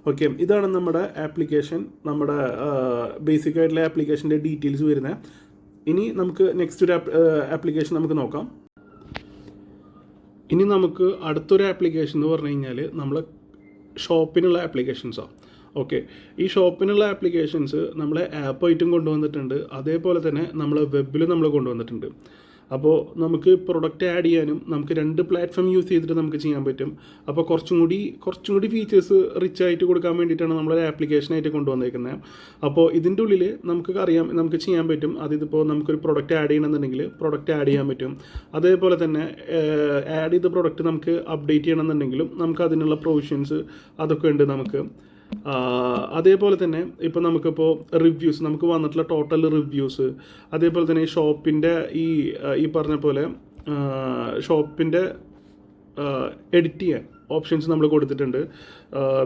ഓക്കെ, ഇതാണ് നമ്മുടെ ആപ്ലിക്കേഷൻ, നമ്മുടെ ബേസിക് ആയിട്ടുള്ള ആപ്ലിക്കേഷൻ്റെ ഡീറ്റെയിൽസ് വരുന്നത്. ഇനി നമുക്ക് നെക്സ്റ്റ് ഒരു ആപ്ലിക്കേഷൻ നമുക്ക് നോക്കാം. ഇനി നമുക്ക് അടുത്തൊരു ആപ്ലിക്കേഷൻ എന്ന് പറഞ്ഞു കഴിഞ്ഞാൽ നമ്മളെ ഷോപ്പിനുള്ള ആപ്ലിക്കേഷൻസാണ്. ഓക്കെ, ഈ ഷോപ്പിനുള്ള ആപ്ലിക്കേഷൻസ് നമ്മളെ ആപ്പായിട്ടും കൊണ്ടുവന്നിട്ടുണ്ട്, അതേപോലെ തന്നെ നമ്മളെ വെബിലും നമ്മൾ കൊണ്ടുവന്നിട്ടുണ്ട്. അപ്പോൾ നമുക്ക് പ്രൊഡക്റ്റ് ആഡ് ചെയ്യാനും നമുക്ക് 2 പ്ലാറ്റ്ഫോം യൂസ് ചെയ്തിട്ട് നമുക്ക് ചെയ്യാൻ പറ്റും. അപ്പോൾ കുറച്ചും കൂടി ഫീച്ചേഴ്സ് റിച്ച് ആയിട്ട് കൊടുക്കാൻ വേണ്ടിയിട്ടാണ് നമ്മളൊരു ആപ്ലിക്കേഷനായിട്ട് കൊണ്ടുവന്നേക്കുന്നത്. അപ്പോൾ ഇതിൻ്റെ ഉള്ളിൽ നമുക്ക് ചെയ്യാൻ പറ്റും. അതിപ്പോൾ നമുക്കൊരു പ്രൊഡക്റ്റ് ആഡ് ചെയ്യണമെന്നുണ്ടെങ്കിൽ പ്രൊഡക്റ്റ് ആഡ് ചെയ്യാൻ പറ്റും. അതേപോലെ തന്നെ ആഡ് ചെയ്ത പ്രൊഡക്റ്റ് നമുക്ക് അപ്ഡേറ്റ് ചെയ്യണമെന്നുണ്ടെങ്കിലും നമുക്ക് അതിനുള്ള പ്രൊവിഷൻസ് അതൊക്കെ ഉണ്ട് നമുക്ക്. അതേപോലെ തന്നെ ഇപ്പോൾ നമുക്കിപ്പോൾ റിവ്യൂസ് നമുക്ക് വന്നിട്ടുള്ള ടോട്ടൽ റിവ്യൂസ്, അതേപോലെ തന്നെ ഈ ഷോപ്പിൻ്റെ ഈ പറഞ്ഞ പോലെ ഷോപ്പിൻ്റെ എഡിറ്റ് ചെയ്യാൻ ഓപ്ഷൻസ് നമ്മൾ കൊടുത്തിട്ടുണ്ട്.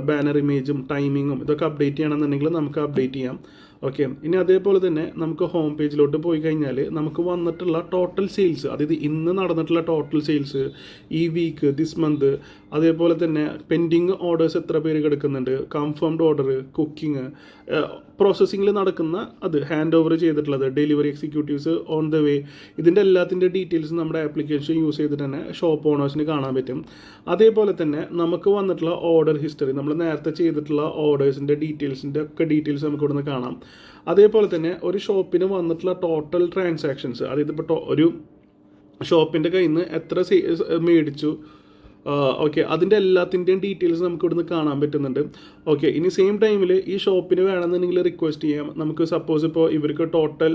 ബാനർ ഇമേജും ടൈമിങ്ങും ഇതൊക്കെ അപ്ഡേറ്റ് ചെയ്യണമെന്നുണ്ടെങ്കിൽ നമുക്ക് അപ്ഡേറ്റ് ചെയ്യാം. ഓക്കെ, ഇനി അതേപോലെ തന്നെ നമുക്ക് ഹോം പേജിലോട്ട് പോയി കഴിഞ്ഞാൽ നമുക്ക് വന്നിട്ടുള്ള ടോട്ടൽ സെയിൽസ്, അതായത് ഇന്ന് നടന്നിട്ടുള്ള ടോട്ടൽ സെയിൽസ്, ഈ വീക്ക്, ദിസ് മന്ത്, അതേപോലെ തന്നെ പെൻഡിങ് ഓർഡേഴ്സ് എത്ര പേര് കിടക്കുന്നുണ്ട്, കൺഫേംഡ് ഓർഡർ, കുക്കിംഗ്, പ്രോസസ്സിങ്ങിൽ നടക്കുന്ന അത് ഹാൻഡ് ഓവർ ചെയ്തിട്ടുള്ളത്, delivery executives on the way, ഇതിൻ്റെ എല്ലാത്തിൻ്റെ ഡീറ്റെയിൽസ് നമ്മുടെ ആപ്ലിക്കേഷൻ യൂസ് ചെയ്തിട്ട് തന്നെ ഷോപ്പ് ഓണേഴ്സിന് കാണാൻ പറ്റും. അതേപോലെ തന്നെ നമുക്ക് വന്നിട്ടുള്ള ഓർഡർ ഹിസ്റ്ററി, നമ്മൾ നേരത്തെ ചെയ്തിട്ടുള്ള ഓർഡേഴ്സിൻ്റെ ഡീറ്റെയിൽസിൻ്റെ ഒക്കെ ഡീറ്റെയിൽസ് നമുക്ക് ഇവിടുന്ന് കാണാം. അതേപോലെ തന്നെ ഒരു ഷോപ്പിന് വന്നിട്ടുള്ള ടോട്ടൽ ട്രാൻസാക്ഷൻസ്, അതായത് ഇപ്പോൾ ഒരു ഷോപ്പിൻ്റെ കയ്യിൽ നിന്ന് എത്ര മേടിച്ചു, ഓക്കെ, അതിൻ്റെ എല്ലാത്തിൻ്റെയും ഡീറ്റെയിൽസ് നമുക്ക് ഇവിടുന്ന് കാണാൻ പറ്റുന്നുണ്ട്. ഓക്കെ, ഇനി സെയിം ടൈമിൽ ഈ ഷോപ്പിന് വേണമെന്നുണ്ടെങ്കിൽ റിക്വസ്റ്റ് ചെയ്യാം. നമുക്ക് സപ്പോസ് ഇപ്പോൾ ഇവർക്ക് ടോട്ടൽ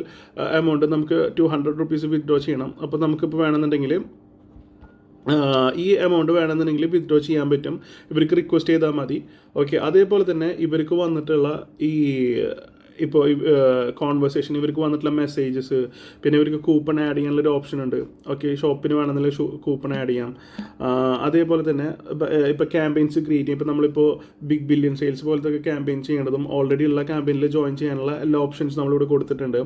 എമൗണ്ട് നമുക്ക് 200 rupees വിത്ഡ്രോ ചെയ്യണം. അപ്പോൾ നമുക്കിപ്പോൾ വേണമെന്നുണ്ടെങ്കിൽ ഈ എമൗണ്ട് വേണമെന്നുണ്ടെങ്കിൽ വിത്ഡ്രോ ചെയ്യാൻ പറ്റും. ഇവർക്ക് റിക്വസ്റ്റ് ചെയ്താൽ മതി. ഓക്കെ, അതേപോലെ തന്നെ ഇവർക്ക് വന്നിട്ടുള്ള ഈ ഇപ്പോൾ കോൺവെർസേഷൻ, ഇവർക്ക് വന്നിട്ടുള്ള മെസ്സേജസ്, പിന്നെ ഇവർക്ക് കൂപ്പൺ ആഡ് ചെയ്യാനുള്ളൊരു ഓപ്ഷൻ ഉണ്ട്. ഓക്കെ, ഷോപ്പിന് വേണമെന്നുള്ള കൂപ്പൺ ആഡ് ചെയ്യാം. അതേപോലെ തന്നെ ഇപ്പോൾ ക്യാമ്പയിൻസ് ക്രിയേറ്റ് ചെയ്യും. ഇപ്പോൾ നമ്മളിപ്പോൾ ബിഗ് ബില്യൺ സെയിൽസ് പോലത്തെ ഒക്കെ ക്യാമ്പയിൻ ചെയ്യേണ്ടതും ഓൾറെഡി ഉള്ള ക്യാമ്പയിനിൽ ജോയിൻ ചെയ്യാനുള്ള എല്ലാ ഓപ്ഷൻസ് നമ്മളിവിടെ കൊടുത്തിട്ടുണ്ട്.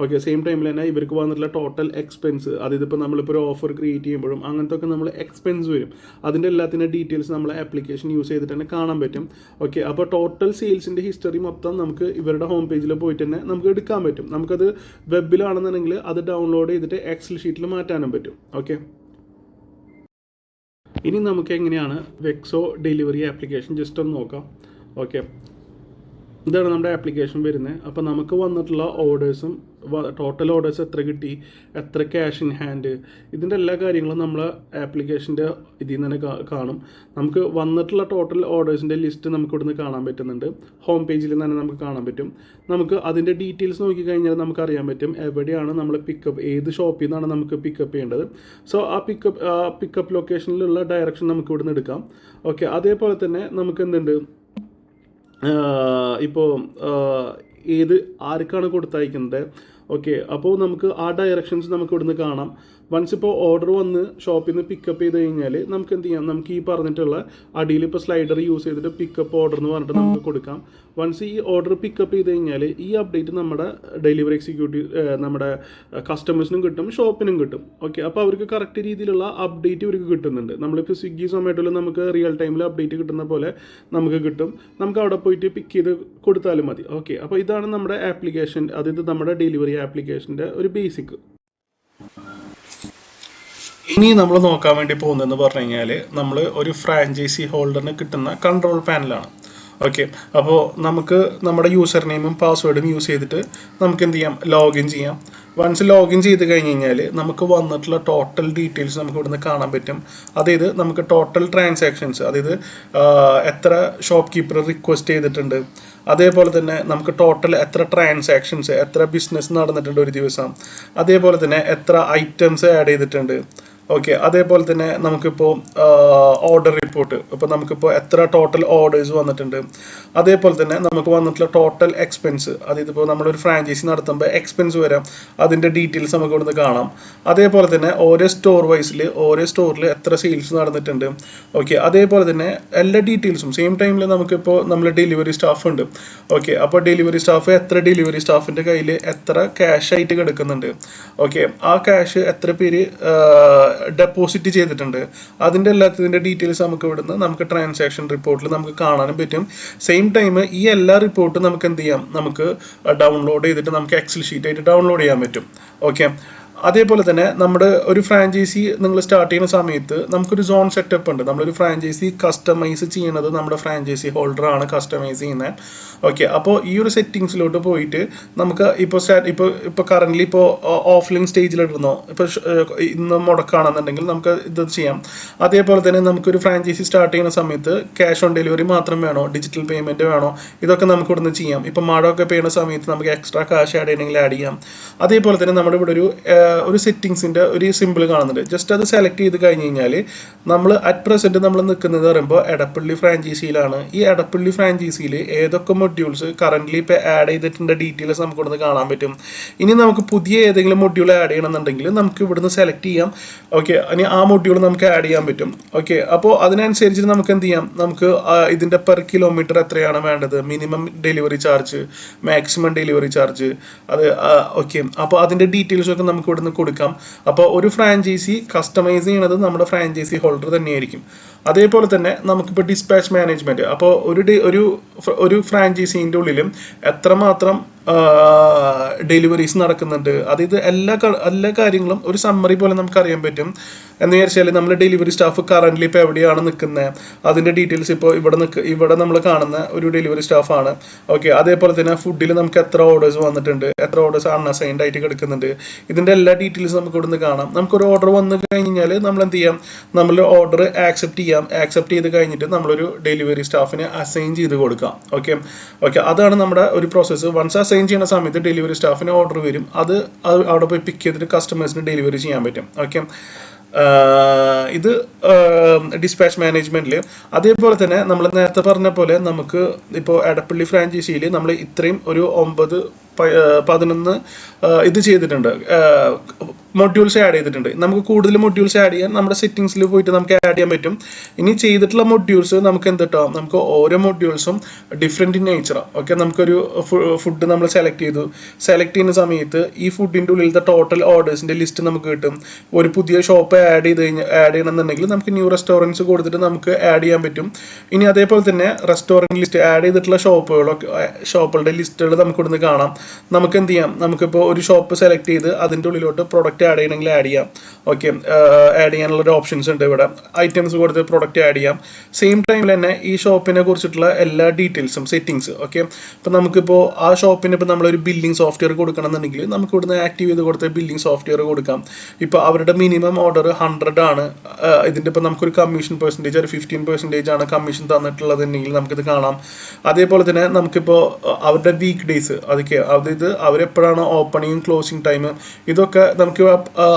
ഓക്കെ, സെയിം ടൈമിൽ തന്നെ ഇവർക്ക് വന്നിട്ടുള്ള ടോട്ടൽ എക്സ്പെൻസ്, അതായത് ഇപ്പോൾ നമ്മളിപ്പോൾ ഒരു ഓഫർ ക്രിയേറ്റ് ചെയ്യുമ്പോഴും അങ്ങനത്തെ ഒക്കെ നമ്മൾ എക്സ്പെൻസ് വരും. അതിൻ്റെ എല്ലാത്തിൻ്റെ ഡീറ്റെയിൽസ് നമ്മളെ ആപ്ലിക്കേഷൻ യൂസ് ചെയ്തിട്ട് തന്നെ കാണാൻ പറ്റും. ഓക്കെ, അപ്പോൾ ടോട്ടൽ സെയിൽസിൻ്റെ ഹിസ്റ്ററി മൊത്തം നമുക്ക് ഇവരുടെ ഹോം പേജിൽ പോയിട്ട് തന്നെ നമുക്ക് എടുക്കാൻ പറ്റും. നമുക്കത് വെബിലാണെന്നുണ്ടെങ്കിൽ അത് ഡൗൺലോഡ് ചെയ്തിട്ട് എക്സൽ ഷീറ്റിൽ മാറ്റാനും പറ്റും. ഓക്കെ, ഇനി നമുക്ക് എങ്ങനെയാണ് വെക്സോ ഡെലിവറി ആപ്ലിക്കേഷൻ ജസ്റ്റ് ഒന്ന് നോക്കാം. ഓക്കെ, ഇതാണ് നമ്മുടെ ആപ്ലിക്കേഷൻ വരുന്നത്. അപ്പോൾ നമുക്ക് വന്നിട്ടുള്ള ഓർഡേഴ്സും ടോട്ടൽ ഓർഡേഴ്സ് എത്ര കിട്ടി, എത്ര ക്യാഷ് ഇൻ ഹാൻഡ്, ഇതിൻ്റെ എല്ലാ കാര്യങ്ങളും നമ്മൾ ആപ്ലിക്കേഷൻ്റെ ഇതിൽ നിന്ന് തന്നെ കാണും. നമുക്ക് വന്നിട്ടുള്ള ടോട്ടൽ ഓർഡേഴ്സിൻ്റെ ലിസ്റ്റ് നമുക്ക് ഇവിടുന്ന് കാണാൻ പറ്റുന്നുണ്ട്. ഹോം പേജിൽ തന്നെ നമുക്ക് കാണാൻ പറ്റും. നമുക്ക് അതിൻ്റെ ഡീറ്റെയിൽസ് നോക്കിക്കഴിഞ്ഞാൽ നമുക്ക് അറിയാൻ പറ്റും എവിടെയാണ് നമ്മൾ പിക്കപ്പ്, ഏത് ഷോപ്പിൽ നിന്നാണ് നമുക്ക് പിക്കപ്പ് ചെയ്യേണ്ടത്. സോ ആ പിക്കപ്പ് ലൊക്കേഷനിലുള്ള ഡയറക്ഷൻ നമുക്ക് ഇവിടുന്ന് എടുക്കാം. ഓക്കെ, അതേപോലെ തന്നെ നമുക്ക് എന്തുണ്ട്, ഇപ്പോൾ ആർക്കാണ് കൊടുത്തയക്കുന്നത്. ഓക്കെ, അപ്പോൾ നമുക്ക് ആ ഡയറക്ഷൻസ് നമുക്ക് ഇവിടുന്ന് കാണാം. വൺസ് ഇപ്പോൾ ഓർഡർ വന്ന് ഷോപ്പിൽ നിന്ന് പിക്കപ്പ് ചെയ്ത് കഴിഞ്ഞാൽ നമുക്ക് എന്ത് ചെയ്യാം, നമുക്ക് ഈ പറഞ്ഞിട്ടുള്ള അടിയിൽ ഇപ്പോൾ സ്ലൈഡർ യൂസ് ചെയ്തിട്ട് പിക്കപ്പ് ഓർഡർ എന്ന് പറഞ്ഞിട്ട് നമുക്ക് കൊടുക്കാം. വൺസ് ഈ ഓർഡർ പിക്കപ്പ് ചെയ്ത് കഴിഞ്ഞാൽ ഈ അപ്ഡേറ്റ് നമ്മുടെ ഡെലിവറി എക്സിക്യൂട്ടീവ് നമ്മുടെ കസ്റ്റമേഴ്സിനും കിട്ടും, ഷോപ്പിനും കിട്ടും. ഓക്കെ, അപ്പോൾ അവർക്ക് കറക്റ്റ് രീതിയിലുള്ള അപ്ഡേറ്റ് ഇവർക്ക് കിട്ടുന്നുണ്ട്. നമ്മളിപ്പോൾ സ്വിഗ്ഗി സൊമാറ്റോയിൽ നമുക്ക് റിയൽ ടൈമിൽ അപ്ഡേറ്റ് കിട്ടുന്ന പോലെ നമുക്ക് കിട്ടും. നമുക്ക് അവിടെ പോയിട്ട് പിക്ക് ചെയ്ത് കൊടുത്താലും മതി. ഓക്കെ, അപ്പോൾ ഇതാണ് നമ്മുടെ ആപ്ലിക്കേഷൻ, അതായത് നമ്മുടെ ഡെലിവറി ആപ്ലിക്കേഷൻ്റെ ഒരു ബേസിക്. ഇനി നമ്മൾ നോക്കാൻ വേണ്ടി പോകുന്നതെന്ന് പറഞ്ഞു കഴിഞ്ഞാൽ നമ്മൾ ഒരു ഫ്രാഞ്ചൈസി ഹോൾഡറിന് കിട്ടുന്ന കൺട്രോൾ പാനലാണ്. ഓക്കെ, അപ്പോൾ നമുക്ക് നമ്മുടെ യൂസർ നെയിമും പാസ്വേഡും യൂസ് ചെയ്തിട്ട് നമുക്ക് എന്ത് ചെയ്യാം, ലോഗിൻ ചെയ്യാം. വൺസ് ലോഗിൻ ചെയ്ത് കഴിഞ്ഞ് കഴിഞ്ഞാൽ നമുക്ക് വന്നിട്ടുള്ള ടോട്ടൽ ഡീറ്റെയിൽസ് നമുക്ക് ഇവിടുന്ന് കാണാൻ പറ്റും. അതായത് നമുക്ക് ടോട്ടൽ ട്രാൻസാക്ഷൻസ്, അതായത് എത്ര ഷോപ്പ് കീപ്പർ റിക്വസ്റ്റ് ചെയ്തിട്ടുണ്ട്, അതേപോലെ തന്നെ നമുക്ക് ടോട്ടൽ എത്ര ട്രാൻസാക്ഷൻസ്, എത്ര ബിസിനസ് നടന്നിട്ടുണ്ട് ഒരു ദിവസം, അതേപോലെ തന്നെ എത്ര ഐറ്റംസ് ആഡ് ചെയ്തിട്ടുണ്ട്, ഓക്കെ, അതേപോലെ തന്നെ നമുക്കിപ്പോൾ ഓർഡർ റിപ്പോർട്ട്, ഇപ്പോൾ നമുക്കിപ്പോൾ എത്ര ടോട്ടൽ ഓർഡേഴ്സ് വന്നിട്ടുണ്ട്, അതേപോലെ തന്നെ നമുക്ക് വന്നിട്ടുള്ള ടോട്ടൽ എക്സ്പെൻസ്, അതായത് ഇപ്പോൾ നമ്മളൊരു ഫ്രാഞ്ചൈസി നടത്തുമ്പോൾ എക്സ്പെൻസ് വരാം, അതിൻ്റെ ഡീറ്റെയിൽസ് നമുക്ക് ഇവിടുന്ന് കാണാം. അതേപോലെ തന്നെ ഓരോ സ്റ്റോർ വൈസിൽ ഓരോ സ്റ്റോറിൽ എത്ര സെയിൽസ് നടന്നിട്ടുണ്ട്. ഓക്കെ, അതേപോലെ തന്നെ എല്ലാ ഡീറ്റെയിൽസും സെയിം ടൈമിൽ നമുക്കിപ്പോൾ നമ്മൾ ഡെലിവറി സ്റ്റാഫ് ഉണ്ട്. ഓക്കെ, അപ്പോൾ ഡെലിവറി സ്റ്റാഫ് എത്ര ഡെലിവറി സ്റ്റാഫിൻ്റെ കയ്യിൽ എത്ര ക്യാഷ് ആയിട്ട് കിടക്കുന്നുണ്ട്. ഓക്കെ, ആ ക്യാഷ് എത്ര പേര് ഡെപ്പോസിറ്റ് ചെയ്തിട്ടുണ്ട്, അതിൻ്റെ എല്ലാത്തിൻ്റെ ഡീറ്റെയിൽസ് നമുക്ക് ഇവിടുന്ന് നമുക്ക് ട്രാൻസാക്ഷൻ റിപ്പോർട്ടിൽ നമുക്ക് കാണാനും പറ്റും. സെയിം ടൈം ഈ എല്ലാ റിപ്പോർട്ടും നമുക്ക് എന്ത് ചെയ്യാം, നമുക്ക് ഡൗൺലോഡ് ചെയ്തിട്ട് നമുക്ക് എക്സൽ ഷീറ്റ് ആയിട്ട് ഡൗൺലോഡ് ചെയ്യാൻ പറ്റും. ഓക്കെ, അതേപോലെ തന്നെ നമ്മുടെ ഒരു ഫ്രാഞ്ചൈസി നിങ്ങൾ സ്റ്റാർട്ട് ചെയ്യുന്ന സമയത്ത് നമുക്കൊരു സോൺ സെറ്റപ്പ് ഉണ്ട്. നമ്മളൊരു ഫ്രാഞ്ചൈസി കസ്റ്റമൈസ് ചെയ്യുന്നത് നമ്മുടെ ഫ്രാഞ്ചൈസി ഹോൾഡറാണ് കസ്റ്റമൈസ് ചെയ്യുന്നത്. ഓക്കെ, അപ്പോൾ ഈ ഒരു സെറ്റിങ്സിലോട്ട് പോയിട്ട് നമുക്ക് ഇപ്പോൾ കറൻ്റ്ലി ഇപ്പോൾ ഓഫ്ലൈൻ സ്റ്റേജിലിടുന്നോ, ഇപ്പോൾ ഇന്ന് മുടക്കാണെന്നുണ്ടെങ്കിൽ നമുക്ക് ഇത് ചെയ്യാം. അതേപോലെ തന്നെ നമുക്കൊരു ഫ്രാഞ്ചൈസി സ്റ്റാർട്ട് ചെയ്യുന്ന സമയത്ത് ക്യാഷ് ഓൺ ഡെലിവറി മാത്രം വേണോ, ഡിജിറ്റൽ പേയ്മെൻറ്റ് വേണോ, ഇതൊക്കെ നമുക്ക് ഇവിടുന്ന് ചെയ്യാം. ഇപ്പോൾ മഴയൊക്കെ പെയ്യുന്ന സമയത്ത് നമുക്ക് എക്സ്ട്രാ ക്യാഷ് ആഡ് ചെയ്യണമെങ്കിൽ ആഡ് ചെയ്യാം. അതേപോലെ തന്നെ നമ്മുടെ ഇവിടെ ഒരു സെറ്റിങ്സിൻ്റെ ഒരു സിമ്പിൾ കാണുന്നുണ്ട്. ജസ്റ്റ് അത് സെലക്ട് ചെയ്ത് കഴിഞ്ഞ് കഴിഞ്ഞാൽ നമ്മൾ അറ്റ് പ്രസൻറ്റ് നമ്മൾ നിൽക്കുന്നത് പറയുമ്പോൾ എടപ്പള്ളി ഫ്രാഞ്ചൈസിയിലാണ്. ഈ എടപ്പള്ളി ഫ്രാഞ്ചൈസിയിൽ ഏതൊക്കെ മൊഡ്യൂൾസ് കറൻ്റ്ലി ഇപ്പോൾ ആഡ് ചെയ്തിട്ടുണ്ട് ഡീറ്റെയിൽസ് നമുക്ക് ഇവിടുന്ന് കാണാൻ പറ്റും. ഇനി നമുക്ക് പുതിയ ഏതെങ്കിലും മൊഡ്യൂൾ ആഡ് ചെയ്യണമെന്നുണ്ടെങ്കിൽ നമുക്ക് ഇവിടുന്ന് സെലക്ട് ചെയ്യാം. ഓക്കെ, ഇനി ആ മൊഡ്യൂൾ നമുക്ക് ആഡ് ചെയ്യാൻ പറ്റും. ഓക്കെ, അപ്പോൾ അതിനനുസരിച്ച് നമുക്ക് എന്ത് ചെയ്യാം, നമുക്ക് ഇതിൻ്റെ പെർ കിലോമീറ്റർ എത്രയാണ് വേണ്ടത്, minimum delivery charge, maximum delivery charge, അത് ഓക്കെ, അപ്പോൾ അതിൻ്റെ ഡീറ്റെയിൽസൊക്കെ നമുക്ക് ഇവിടുന്ന് കൊടുക്കാം. അപ്പോൾ ഒരു ഫ്രാഞ്ചൈസി കസ്റ്റമൈസ് ചെയ്യുന്നത് നമ്മുടെ ഫ്രാഞ്ചൈസി ഹോൾഡർ തന്നെയായിരിക്കും. അതേപോലെ തന്നെ നമുക്കിപ്പോൾ ഡിസ്പാച്ച് മാനേജ്മെൻറ്റ്, അപ്പോൾ ഒരു ഫ്രാഞ്ചൈസീൻ്റെ ഉള്ളിലും എത്രമാത്രം ഡെലിവറീസ് നടക്കുന്നുണ്ട്, അതായത് എല്ലാ കാര്യങ്ങളും ഒരു സമ്മറി പോലെ നമുക്ക് അറിയാൻ പറ്റും. എന്ന് വിചാരിച്ചാൽ നമ്മൾ ഡെലിവറി സ്റ്റാഫ് കറൻ്റ്ലി ഇപ്പോൾ എവിടെയാണ് നിൽക്കുന്നത്, അതിൻ്റെ ഡീറ്റെയിൽസ് ഇപ്പോൾ ഇവിടെ നമ്മൾ കാണുന്ന ഒരു ഡെലിവറി സ്റ്റാഫാണ്. ഓക്കെ, അതേപോലെ തന്നെ ഫുഡിൽ നമുക്ക് എത്ര ഓർഡേഴ്സ് വന്നിട്ടുണ്ട്, എത്ര ഓർഡേഴ്സ് അൺഅസൈൻഡ് ആയിട്ട് കിടക്കുന്നുണ്ട്, ഇതിൻ്റെ എല്ലാ ഡീറ്റെയിൽസ് നമുക്ക് ഇവിടുന്ന് കാണാം. നമുക്കൊരു ഓർഡർ വന്നു കഴിഞ്ഞാൽ നമ്മൾ എന്ത് ചെയ്യാം, നമ്മൾ ഓർഡർ ആക്സെപ്റ്റ് ചെയ്ത് കഴിഞ്ഞിട്ട് നമ്മളൊരു ഡെലിവറി സ്റ്റാഫിനെ അസൈൻ ചെയ്ത് കൊടുക്കാം. ഓക്കെ, അതാണ് നമ്മുടെ ഒരു പ്രോസസ്സ്. വൺസ് അസൈൻ ചെയ്യുന്ന സമയത്ത് ഡെലിവറി സ്റ്റാഫിന് ഓർഡർ വരും, അത് അവിടെ പോയി പിക്ക് ചെയ്തിട്ട് കസ്റ്റമേഴ്സിന് ഡെലിവറി ചെയ്യാൻ പറ്റും. ഓക്കെ, ഇത് ഡിസ്പാച്ച് മാനേജ്മെൻറ്റിൽ. അതേപോലെ തന്നെ നമ്മൾ നേരത്തെ പറഞ്ഞ പോലെ നമുക്ക് ഇപ്പോൾ എടപ്പള്ളി ഫ്രാഞ്ചൈസിയിൽ നമ്മൾ ഇത്രയും ഒരു 9-11 ഇത് ചെയ്തിട്ടുണ്ട്, മൊഡ്യൂൾസ് ആഡ് ചെയ്തിട്ടുണ്ട്. നമുക്ക് കൂടുതൽ മൊഡ്യൂൾസ് ആഡ് ചെയ്യാൻ നമ്മുടെ സെറ്റിങ്സിൽ പോയിട്ട് നമുക്ക് ആഡ് ചെയ്യാൻ പറ്റും. ഇനി ചെയ്തിട്ടുള്ള മൊഡ്യൂൾസ് നമുക്ക് എന്തിട്ടോ, നമുക്ക് ഓരോ മൊഡ്യൂൾസും ഡിഫറെൻറ്റ് നേച്ചറാണ്. ഓക്കെ, നമുക്കൊരു ഫുഡ് നമ്മൾ സെലക്ട് ചെയ്യുന്ന സമയത്ത് ഈ ഫുഡിൻ്റെ ഉള്ളിലത്തെ ടോട്ടൽ ഓർഡേഴ്സിൻ്റെ ലിസ്റ്റ് നമുക്ക് കിട്ടും. ഒരു പുതിയ ഷോപ്പ് ആഡ് ചെയ്യണമെന്നുണ്ടെങ്കിൽ നമുക്ക് ന്യൂ റെസ്റ്റോറൻറ്റ്സ് കൊടുത്തിട്ട് നമുക്ക് ആഡ് ചെയ്യാൻ പറ്റും. ഇനി അതേപോലെ തന്നെ റെസ്റ്റോറൻറ്റ് ലിസ്റ്റ് ആഡ് ചെയ്തിട്ടുള്ള ഷോപ്പുകളുടെ ലിസ്റ്റുകൾ നമുക്ക് ഇവിടുന്ന് കാണാം. നമുക്ക് എന്ത് ചെയ്യാം, നമുക്കിപ്പോൾ ഒരു ഷോപ്പ് സെലക്ട് ചെയ്ത് അതിൻ്റെ ഉള്ളിലോട്ട് പ്രൊഡക്റ്റ് ആഡ് ചെയ്യണമെങ്കിൽ ആഡ് ചെയ്യാം. ഓക്കെ, ആഡ് ചെയ്യാനുള്ളൊരു ഓപ്ഷൻസ് ഉണ്ട് ഇവിടെ. ഐറ്റംസ് കൊടുത്ത് പ്രൊഡക്റ്റ് ആഡ് ചെയ്യാം. സെയിം ടൈമിൽ തന്നെ ഈ ഷോപ്പിനെ കുറിച്ചിട്ടുള്ള എല്ലാ ഡീറ്റെയിൽസും സെറ്റിങ്സ്. ഓക്കെ, ഇപ്പോൾ നമുക്കിപ്പോൾ ആ ഷോപ്പിന് ഇപ്പോൾ നമ്മളൊരു ബില്ലിംഗ് സോഫ്റ്റ്വെയർ കൊടുക്കണമെന്നുണ്ടെങ്കിൽ നമുക്ക് ഇവിടുന്ന് ആക്റ്റീവ് ചെയ്ത് കൊടുത്ത് ബില്ലിംഗ് സോഫ്റ്റ്വെയർ കൊടുക്കാം. ഇപ്പോൾ അവരുടെ മിനിമം ഓർഡർ 100 ആണ്. ഇതിൻ്റെ ഇപ്പോൾ നമുക്കൊരു കമ്മീഷൻ പെർസെൻറ്റേജ് ഒരു 15% ആണ് കമ്മീഷൻ തന്നിട്ടുള്ളതെങ്കിൽ നമുക്കിത് കാണാം. അതേപോലെ തന്നെ നമുക്കിപ്പോൾ അവരുടെ വീക്ക് ഡേയ്സ് അതായത് അവരെപ്പോഴാണ് ഓപ്പണിങ് ക്ലോസിങ് ടൈം, ഇതൊക്കെ നമുക്ക്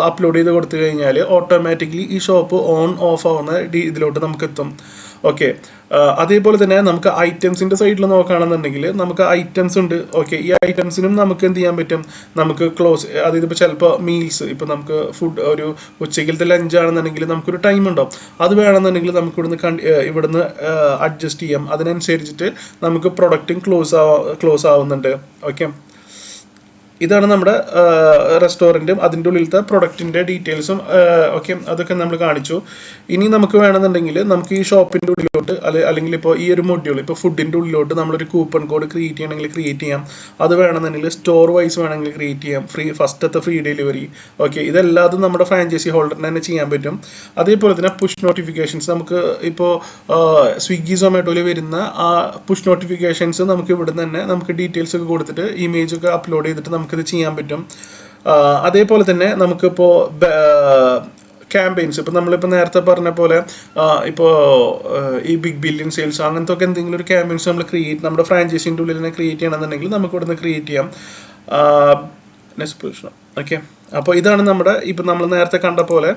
അപ്ലോഡ് ചെയ്ത് കൊടുത്തു കഴിഞ്ഞാൽ ഓട്ടോമാറ്റിക്കലി ഈ ഷോപ്പ് ഓൺ ഓഫ് ആവുന്ന ഇതിലോട്ട് നമുക്ക് എത്തും. ഓക്കെ, അതേപോലെ തന്നെ നമുക്ക് ഐറ്റംസിൻ്റെ സൈഡിൽ നോക്കുകയാണെന്നുണ്ടെങ്കിൽ നമുക്ക് ഐറ്റംസ് ഉണ്ട്. ഓക്കെ, ഈ ഐറ്റംസിനും നമുക്ക് എന്ത് ചെയ്യാൻ പറ്റും, നമുക്ക് ക്ലോസ്, അതായത് ഇപ്പോൾ ചിലപ്പോൾ മീൽസ്, ഇപ്പോൾ നമുക്ക് ഫുഡ് ഒരു ഉച്ചയ്ക്കലത്തെ ലഞ്ച് ആണെന്നുണ്ടെങ്കിൽ നമുക്കൊരു ടൈം ഉണ്ടാവും. അത് വേണമെന്നുണ്ടെങ്കിൽ നമുക്ക് ഇവിടുന്ന് അഡ്ജസ്റ്റ് ചെയ്യാം. അതിനനുസരിച്ചിട്ട് നമുക്ക് പ്രൊഡക്റ്റും ക്ലോസ് ആവുന്നുണ്ട്. ഓക്കെ, ഇതാണ് നമ്മുടെ റെസ്റ്റോറൻറ്റും അതിൻ്റെ ഉള്ളിലത്തെ പ്രൊഡക്റ്റിൻ്റെ ഡീറ്റെയിൽസും. ഓക്കെ, അതൊക്കെ നമ്മൾ കാണിച്ചു. ഇനി നമുക്ക് വേണമെന്നുണ്ടെങ്കിൽ നമുക്ക് ഈ ഷോപ്പിൻ്റെ ഉള്ളിലോട്ട് അല്ലെങ്കിൽ ഇപ്പോൾ ഈ ഒരു മൊഡ്യൂൾ ഇപ്പോൾ ഫുഡിൻ്റെ ഉള്ളിലോട്ട് നമ്മളൊരു കൂപ്പൺ കോഡ് ക്രിയേറ്റ് ചെയ്യണമെങ്കിൽ ക്രിയേറ്റ് ചെയ്യാം. അത് വേണമെന്നുണ്ടെങ്കിൽ സ്റ്റോർ വൈസ് വേണമെങ്കിൽ ക്രിയേറ്റ് ചെയ്യാം. ഫസ്റ്റത്തെ ഫ്രീ ഡെലിവറി. ഓക്കെ, ഇതെല്ലാതും നമ്മുടെ ഫ്രാഞ്ചൈസി ഹോൾഡറിന് തന്നെ ചെയ്യാൻ പറ്റും. അതേപോലെ തന്നെ പുഷ് നോട്ടിഫിക്കേഷൻസ്, നമുക്ക് ഇപ്പോൾ സ്വിഗ്ഗി സൊമാറ്റോയിൽ വരുന്ന ആ പുഷ് നോട്ടിഫിക്കേഷൻസ് നമുക്ക് ഇവിടെ തന്നെ നമുക്ക് ഡീറ്റെയിൽസ് ഒക്കെ കൊടുത്തിട്ട് ഇമേജ് ഒക്കെ അപ്ലോഡ് ചെയ്തിട്ട് നമുക്കിത് ചെയ്യാൻ പറ്റും. അതേപോലെ തന്നെ നമുക്കിപ്പോൾ ക്യാമ്പയിൻസ്, ഇപ്പോൾ നമ്മളിപ്പോൾ നേരത്തെ പറഞ്ഞ പോലെ ഇപ്പോൾ ഈ ബിഗ് ബില്യൺ സെയിൽസ് അങ്ങനത്തെ ഒക്കെ എന്തെങ്കിലും ഒരു ക്യാമ്പയിൻസ് നമ്മൾ നമ്മുടെ ഫ്രാഞ്ചൈസിൻ്റെ ഉള്ളിൽ തന്നെ ക്രിയേറ്റ് ചെയ്യണമെന്നുണ്ടെങ്കിൽ നമുക്ക് ഇവിടുന്ന് ക്രിയേറ്റ് ചെയ്യാം. നെക്സ്റ്റ് പ്രശ്നം. ഓക്കെ, അപ്പോൾ ഇതാണ് നമ്മുടെ ഇപ്പം നമ്മൾ നേരത്തെ കണ്ട പോലെ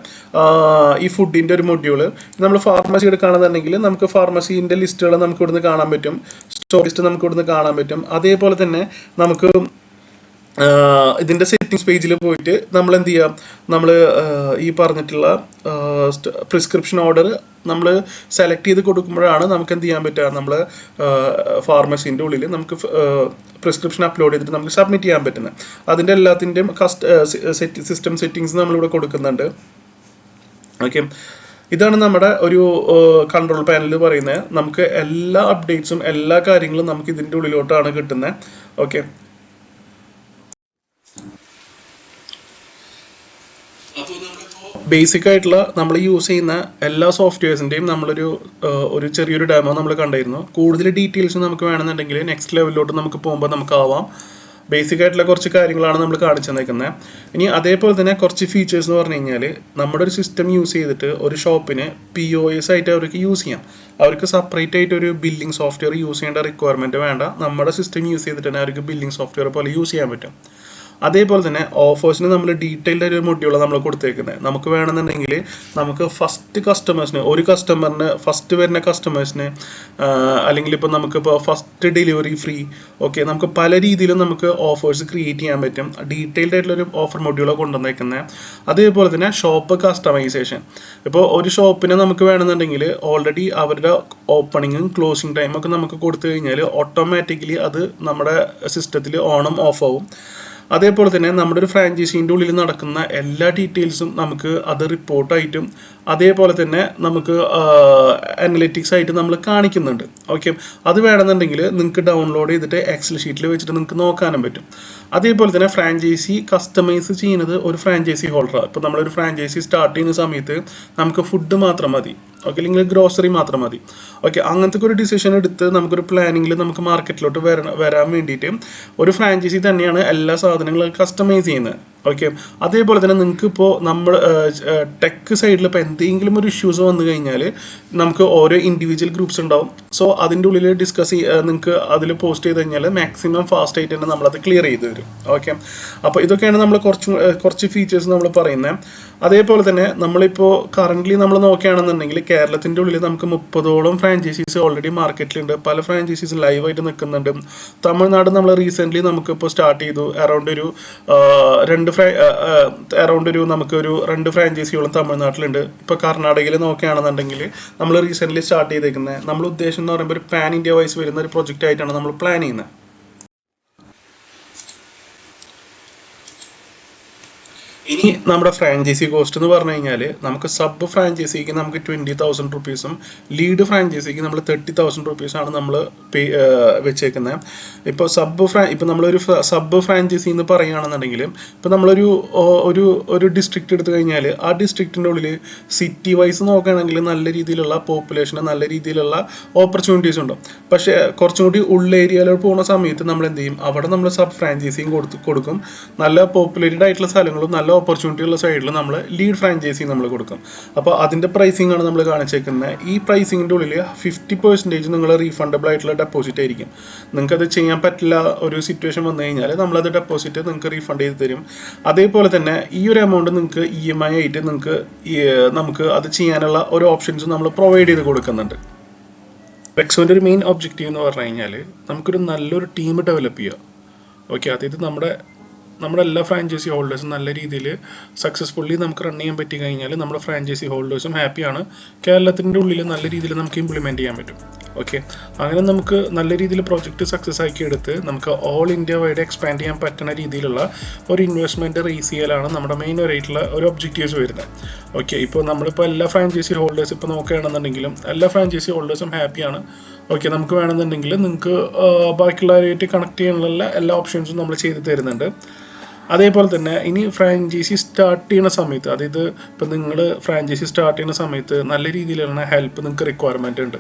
ഈ ഫുഡിൻ്റെ ഒരു മൊഡ്യൂള്. നമ്മൾ ഫാർമസി എടുക്കുകയാണെന്നുണ്ടെങ്കിൽ നമുക്ക് ഫാർമസീൻ്റെ ലിസ്റ്റുകൾ നമുക്ക് ഇവിടുന്ന് കാണാൻ പറ്റും, സ്റ്റോർ ലിസ്റ്റ് നമുക്ക് ഇവിടുന്ന് കാണാൻ പറ്റും. അതേപോലെ തന്നെ നമുക്ക് ഇതിൻ്റെ സെറ്റിംഗ്സ് പേജിൽ പോയിട്ട് നമ്മൾ എന്ത് ചെയ്യാം, നമ്മൾ ഈ പറഞ്ഞിട്ടുള്ള പ്രിസ്ക്രിപ്ഷൻ ഓർഡർ നമ്മൾ സെലക്ട് ചെയ്ത് കൊടുക്കുമ്പോഴാണ് നമുക്ക് എന്ത് ചെയ്യാൻ പറ്റുക, നമ്മൾ ഫാർമസീൻ്റെ ഉള്ളിൽ നമുക്ക് പ്രിസ്ക്രിപ്ഷൻ അപ്ലോഡ് ചെയ്തിട്ട് നമുക്ക് സബ്മിറ്റ് ചെയ്യാൻ പറ്റുന്നത്. അതിൻ്റെ എല്ലാത്തിൻ്റെയും സിസ്റ്റം സെറ്റിങ്സ് നമ്മളിവിടെ കൊടുക്കുന്നുണ്ട്. ഓക്കെ, ഇതാണ് നമ്മുടെ ഒരു കൺട്രോൾ പാനൽ പറയുന്നത്. നമുക്ക് എല്ലാ അപ്ഡേറ്റ്സും എല്ലാ കാര്യങ്ങളും നമുക്ക് ഇതിൻ്റെ ഉള്ളിലോട്ടാണ് കിട്ടുന്നത്. ഓക്കെ, ബേസിക് ആയിട്ടുള്ള നമ്മൾ യൂസ് ചെയ്യുന്ന എല്ലാ സോഫ്റ്റ്വെയർസിൻ്റെയും ഒരു ചെറിയൊരു ഡെമോ നമ്മൾ കണ്ടായിരുന്നു. കൂടുതൽ ഡീറ്റെയിൽസ് നമുക്ക് വേണമെന്നുണ്ടെങ്കിൽ നെക്സ്റ്റ് ലെവലിലോട്ട് നമുക്ക് പോകുമ്പോൾ നമുക്കാവാം. ബേസിക് ആയിട്ടുള്ള കുറച്ച് കാര്യങ്ങളാണ് നമ്മൾ കാണിച്ചു തന്നേക്കുന്നത്. ഇനി അതേപോലെ തന്നെ കുറച്ച് ഫീച്ചേഴ്സ് എന്ന് പറഞ്ഞു കഴിഞ്ഞാൽ, നമ്മുടെ ഒരു സിസ്റ്റം യൂസ് ചെയ്തിട്ട് ഒരു ഷോപ്പിന് POS ആയിട്ട് അവർക്ക് യൂസ് ചെയ്യാം. അവർക്ക് സെപ്പറേറ്റ് ആയിട്ട് ഒരു ബില്ലിംഗ് സോഫ്റ്റ്വെയർ യൂസ് ചെയ്യേണ്ട റിക്വയർമെൻറ്റ് വേണ്ട. നമ്മുടെ സിസ്റ്റം യൂസ് ചെയ്തിട്ട് തന്നെ അവർക്ക് ബില്ലിംഗ് സോഫ്റ്റ്വെയർ പോലെ യൂസ് ചെയ്യാൻ പറ്റും. അതേപോലെ തന്നെ ഓഫേഴ്സിന് നമ്മൾ ഡീറ്റെയിൽഡ് ഒരു മൊഡ്യൂളാണ് നമ്മൾ കൊടുത്തേക്കുന്നത്. നമുക്ക് വേണമെന്നുണ്ടെങ്കിൽ നമുക്ക് ഫസ്റ്റ് കസ്റ്റമേഴ്സിന്, ഒരു കസ്റ്റമറിന് ഫസ്റ്റ് വരുന്ന കസ്റ്റമേഴ്സിന്, അല്ലെങ്കിൽ ഇപ്പോൾ നമുക്കിപ്പോൾ ഫസ്റ്റ് ഡെലിവറി ഫ്രീ, ഓക്കെ, നമുക്ക് പല രീതിയിലും നമുക്ക് ഓഫേഴ്സ് ക്രിയേറ്റ് ചെയ്യാൻ പറ്റും. ഡീറ്റെയിൽഡ് ആയിട്ടുള്ളൊരു ഓഫർ മൊഡ്യൂളാണ് കൊണ്ടുവന്നേക്കുന്നത്. അതേപോലെ തന്നെ ഷോപ്പ് കസ്റ്റമൈസേഷൻ. ഇപ്പോൾ ഒരു ഷോപ്പിന് നമുക്ക് വേണമെന്നുണ്ടെങ്കിൽ ഓൾറെഡി അവരുടെ ഓപ്പണിങ്ങും ക്ലോസിങ് ടൈമും ഒക്കെ നമുക്ക് കൊടുത്തു കഴിഞ്ഞാൽ ഓട്ടോമാറ്റിക്കലി അത് നമ്മുടെ സിസ്റ്റത്തിൽ ഓണും ഓഫ് ആവും. അതേപോലെ തന്നെ നമ്മുടെ ഒരു ഫ്രാഞ്ചൈസീൻ്റെ ഉള്ളിൽ നടക്കുന്ന എല്ലാ ഡീറ്റെയിൽസും നമുക്ക് അത് റിപ്പോർട്ടായിട്ടും അതേപോലെ തന്നെ നമുക്ക് അനലിറ്റിക്സ് ആയിട്ട് നമ്മൾ കാണിക്കുന്നുണ്ട്. ഓക്കെ, അത് വേണമെന്നുണ്ടെങ്കിൽ നിങ്ങൾക്ക് ഡൗൺലോഡ് ചെയ്തിട്ട് എക്സൽ ഷീറ്റിൽ വെച്ചിട്ട് നിങ്ങൾക്ക് നോക്കാനും പറ്റും. അതേപോലെ തന്നെ ഫ്രാഞ്ചൈസി കസ്റ്റമൈസ് ചെയ്യുന്നത് ഒരു ഫ്രാഞ്ചൈസി ഹോൾഡറാണ്. ഇപ്പോൾ നമ്മളൊരു ഫ്രാഞ്ചൈസി സ്റ്റാർട്ട് ചെയ്യുന്ന സമയത്ത് നമുക്ക് ഫുഡ് മാത്രം മതി, ഓക്കെ, അല്ലെങ്കിൽ ഗ്രോസറി മാത്രം മതി. ഓക്കെ, അങ്ങനത്തെ ഒരു ഡിസിഷൻ എടുത്ത് നമുക്കൊരു പ്ലാനിങ്ങിൽ നമുക്ക് മാർക്കറ്റിലോട്ട് വരാൻ വേണ്ടിയിട്ട് ഒരു ഫ്രാഞ്ചൈസി തന്നെയാണ് എല്ലാ സാധനങ്ങളും കസ്റ്റമൈസ് ചെയ്യുന്നത്. ഓക്കെ, അതേപോലെ തന്നെ നിങ്ങൾക്ക് ഇപ്പോൾ നമ്മൾ ടെക് സൈഡിൽ ഇപ്പോൾ എന്തെങ്കിലും ഒരു ഇഷ്യൂസ് വന്നു കഴിഞ്ഞാൽ നമുക്ക് ഓരോ ഇൻഡിവിജ്വൽ ഗ്രൂപ്പ്സ് ഉണ്ടാവും. സോ അതിൻ്റെ ഉള്ളിൽ ഡിസ്കസ് നിങ്ങൾക്ക് അതിൽ പോസ്റ്റ് ചെയ്ത് കഴിഞ്ഞാൽ മാക്സിമം ഫാസ്റ്റ് ആയിട്ട് തന്നെ നമ്മളത് ക്ലിയർ ചെയ്ത് തരും. ഓക്കെ, അപ്പോൾ ഇതൊക്കെയാണ് നമ്മൾ കുറച്ച് ഫീച്ചേഴ്സ് നമ്മൾ പറയുന്നത്. അതേപോലെ തന്നെ നമ്മളിപ്പോൾ കറൻ്റ്ലി നമ്മൾ നോക്കുകയാണെന്നുണ്ടെങ്കിൽ കേരളത്തിൻ്റെ ഉള്ളിൽ നമുക്ക് 30ഓളം ഫ്രാഞ്ചൈസീസ് ഓൾറെഡി മാർക്കറ്റിലുണ്ട്. പല ഫ്രാഞ്ചൈസീസ് ലൈവായിട്ട് നിൽക്കുന്നുണ്ട്. തമിഴ്നാട് നമ്മൾ റീസെൻ്റ്ലി നമുക്കിപ്പോൾ സ്റ്റാർട്ട് ചെയ്തു. നമുക്കൊരു 2 ഫ്രാഞ്ചൈസിയോളം തമിഴ്നാട്ടിലുണ്ട്. ഇപ്പോൾ കർണാടകയിൽ നോക്കുകയാണെന്നുണ്ടെങ്കിൽ നമ്മൾ റീസെൻ്റ്ലി സ്റ്റാർട്ട് ചെയ്തേക്കുന്നത്. നമ്മൾ ഉദ്ദേശം എന്ന് പറയുമ്പോൾ ഒരു പാൻ ഇന്ത്യ വൈസ് വരുന്ന ഒരു പ്രൊജക്റ്റ് ആയിട്ടാണ് നമ്മൾ പ്ലാൻ ചെയ്യുന്നത്. ഇനി നമ്മുടെ ഫ്രാഞ്ചൈസി കോസ്റ്റ് എന്ന് പറഞ്ഞു കഴിഞ്ഞാൽ നമുക്ക് സബ് ഫ്രാഞ്ചൈസിക്ക് നമുക്ക് 20,000 റുപ്പീസും ലീഡ് ഫ്രാഞ്ചൈസിക്ക് നമ്മൾ 30,000 റുപ്പീസാണ് നമ്മൾ വെച്ചേക്കുന്നത്. ഇപ്പോൾ ഇപ്പോൾ നമ്മളൊരു സബ് ഫ്രാഞ്ചൈസി എന്ന് പറയുകയാണെന്നുണ്ടെങ്കിൽ ഇപ്പോൾ നമ്മളൊരു ഒരു ഡിസ്ട്രിക്റ്റ് എടുത്തു കഴിഞ്ഞാൽ ആ ഡിസ്ട്രിക്റ്റിൻ്റെ ഉള്ളിൽ സിറ്റി വൈസ് നോക്കുകയാണെങ്കിൽ നല്ല രീതിയിലുള്ള പോപ്പുലേഷന് നല്ല രീതിയിലുള്ള ഓപ്പർച്യൂണിറ്റീസ് ഉണ്ട്. പക്ഷേ കുറച്ചും കൂടി ഉള്ളേരിയയിലോട്ട് പോകുന്ന സമയത്ത് നമ്മൾ എന്ത് ചെയ്യും, അവിടെ നമ്മൾ സബ് ഫ്രാഞ്ചൈസിയും കൊടുക്കും. നല്ല പോപ്പുലേറ്റഡ് ആയിട്ടുള്ള സ്ഥലങ്ങളും നല്ല ഓപ്പർച്യൂണിറ്റി ഉള്ള സൈഡിൽ നമ്മൾ ലീഡ് ഫ്രാഞ്ചൈസി നമ്മൾ കൊടുക്കും. അപ്പോൾ അതിൻ്റെ പ്രൈസിംഗ് ആണ് നമ്മൾ കാണിച്ചേക്കുന്നത്. ഈ പ്രൈസിങ്ങിൻ്റെ ഉള്ളിൽ 50% നിങ്ങൾ റീഫണ്ടബിൾ ആയിട്ടുള്ള ഡെപ്പോസിറ്റ് ആയിരിക്കും. നിങ്ങൾക്കത് ചെയ്യാൻ പറ്റില്ല ഒരു സിറ്റുവേഷൻ വന്നു കഴിഞ്ഞാൽ നമ്മളത് ഡെപ്പോസിറ്റ് നിങ്ങൾക്ക് റീഫണ്ട് ചെയ്ത് തരും. അതേപോലെ തന്നെ ഈ ഒരു എമൗണ്ട് നിങ്ങൾക്ക് EMI ആയിട്ട് നമുക്ക് അത് ചെയ്യാനുള്ള ഒരു ഓപ്ഷൻസ് നമ്മൾ പ്രൊവൈഡ് ചെയ്ത് കൊടുക്കുന്നുണ്ട്. റെക്സോൻ്റെ ഒരു മെയിൻ ഒബ്ജക്റ്റീവ് എന്ന് പറഞ്ഞു കഴിഞ്ഞാൽ നമുക്കൊരു നല്ലൊരു ടീം ഡെവലപ്പ് ചെയ്യുക. ഓക്കെ, അതായത് നമ്മുടെ എല്ലാ ഫ്രാഞ്ചൈസി ഹോൾഡേഴ്സും നല്ല രീതിയിൽ സക്സസ്ഫുള്ളി നമുക്ക് റൺ ചെയ്യാൻ പറ്റി കഴിഞ്ഞാൽ നമ്മുടെ ഫ്രാഞ്ചൈസി ഹോൾഡേഴ്സും ഹാപ്പിയാണ്. കേരളത്തിൻ്റെ ഉള്ളിൽ നല്ല രീതിയിൽ നമുക്ക് ഇംപ്ലിമെൻറ്റ് ചെയ്യാൻ പറ്റും. ഓക്കെ, അങ്ങനെ നമുക്ക് നല്ല രീതിയിൽ പ്രോജക്റ്റ് സക്സസ് ആക്കി എടുത്ത് നമുക്ക് ഓൾ ഇന്ത്യ വൈഡ് എക്സ്പാൻഡ് ചെയ്യാൻ പറ്റുന്ന രീതിയിലുള്ള ഒരു ഇൻവെസ്റ്റ്മെൻറ്റ് റേസ് ചെയ്യലാണ് നമ്മുടെ മെയിൻ ആയിട്ടുള്ള ഒരു ഒബ്ജക്റ്റീവ്സ് വരുന്നത്. ഓക്കെ, ഇപ്പോൾ നമ്മളിപ്പോൾ എല്ലാ ഫ്രാഞ്ചൈസി ഹോൾഡേഴ്സ് ഇപ്പോൾ നോക്കുകയാണെന്നുണ്ടെങ്കിലും എല്ലാ ഫ്രാഞ്ചൈസി ഹോൾഡേഴ്സും ഹാപ്പിയാണ്. ഓക്കെ, നമുക്ക് വേണമെന്നുണ്ടെങ്കിൽ നിങ്ങൾക്ക് ബാക്കിയുള്ളവരായിട്ട് കണക്ട് ചെയ്യാനുള്ള എല്ലാ ഓപ്ഷൻസും നമ്മൾ ചെയ്ത് തരുന്നുണ്ട്. അതേപോലെ തന്നെ ഇനി ഫ്രാഞ്ചൈസി സ്റ്റാർട്ട് ചെയ്യുന്ന സമയത്ത്, അതായത് ഇപ്പോൾ നിങ്ങൾ ഫ്രാഞ്ചൈസി സ്റ്റാർട്ട് ചെയ്യുന്ന സമയത്ത് നല്ല രീതിയിലുള്ള ഹെൽപ്പ് നിങ്ങൾക്ക് റിക്വയർമെൻ്റ് ഉണ്ട്.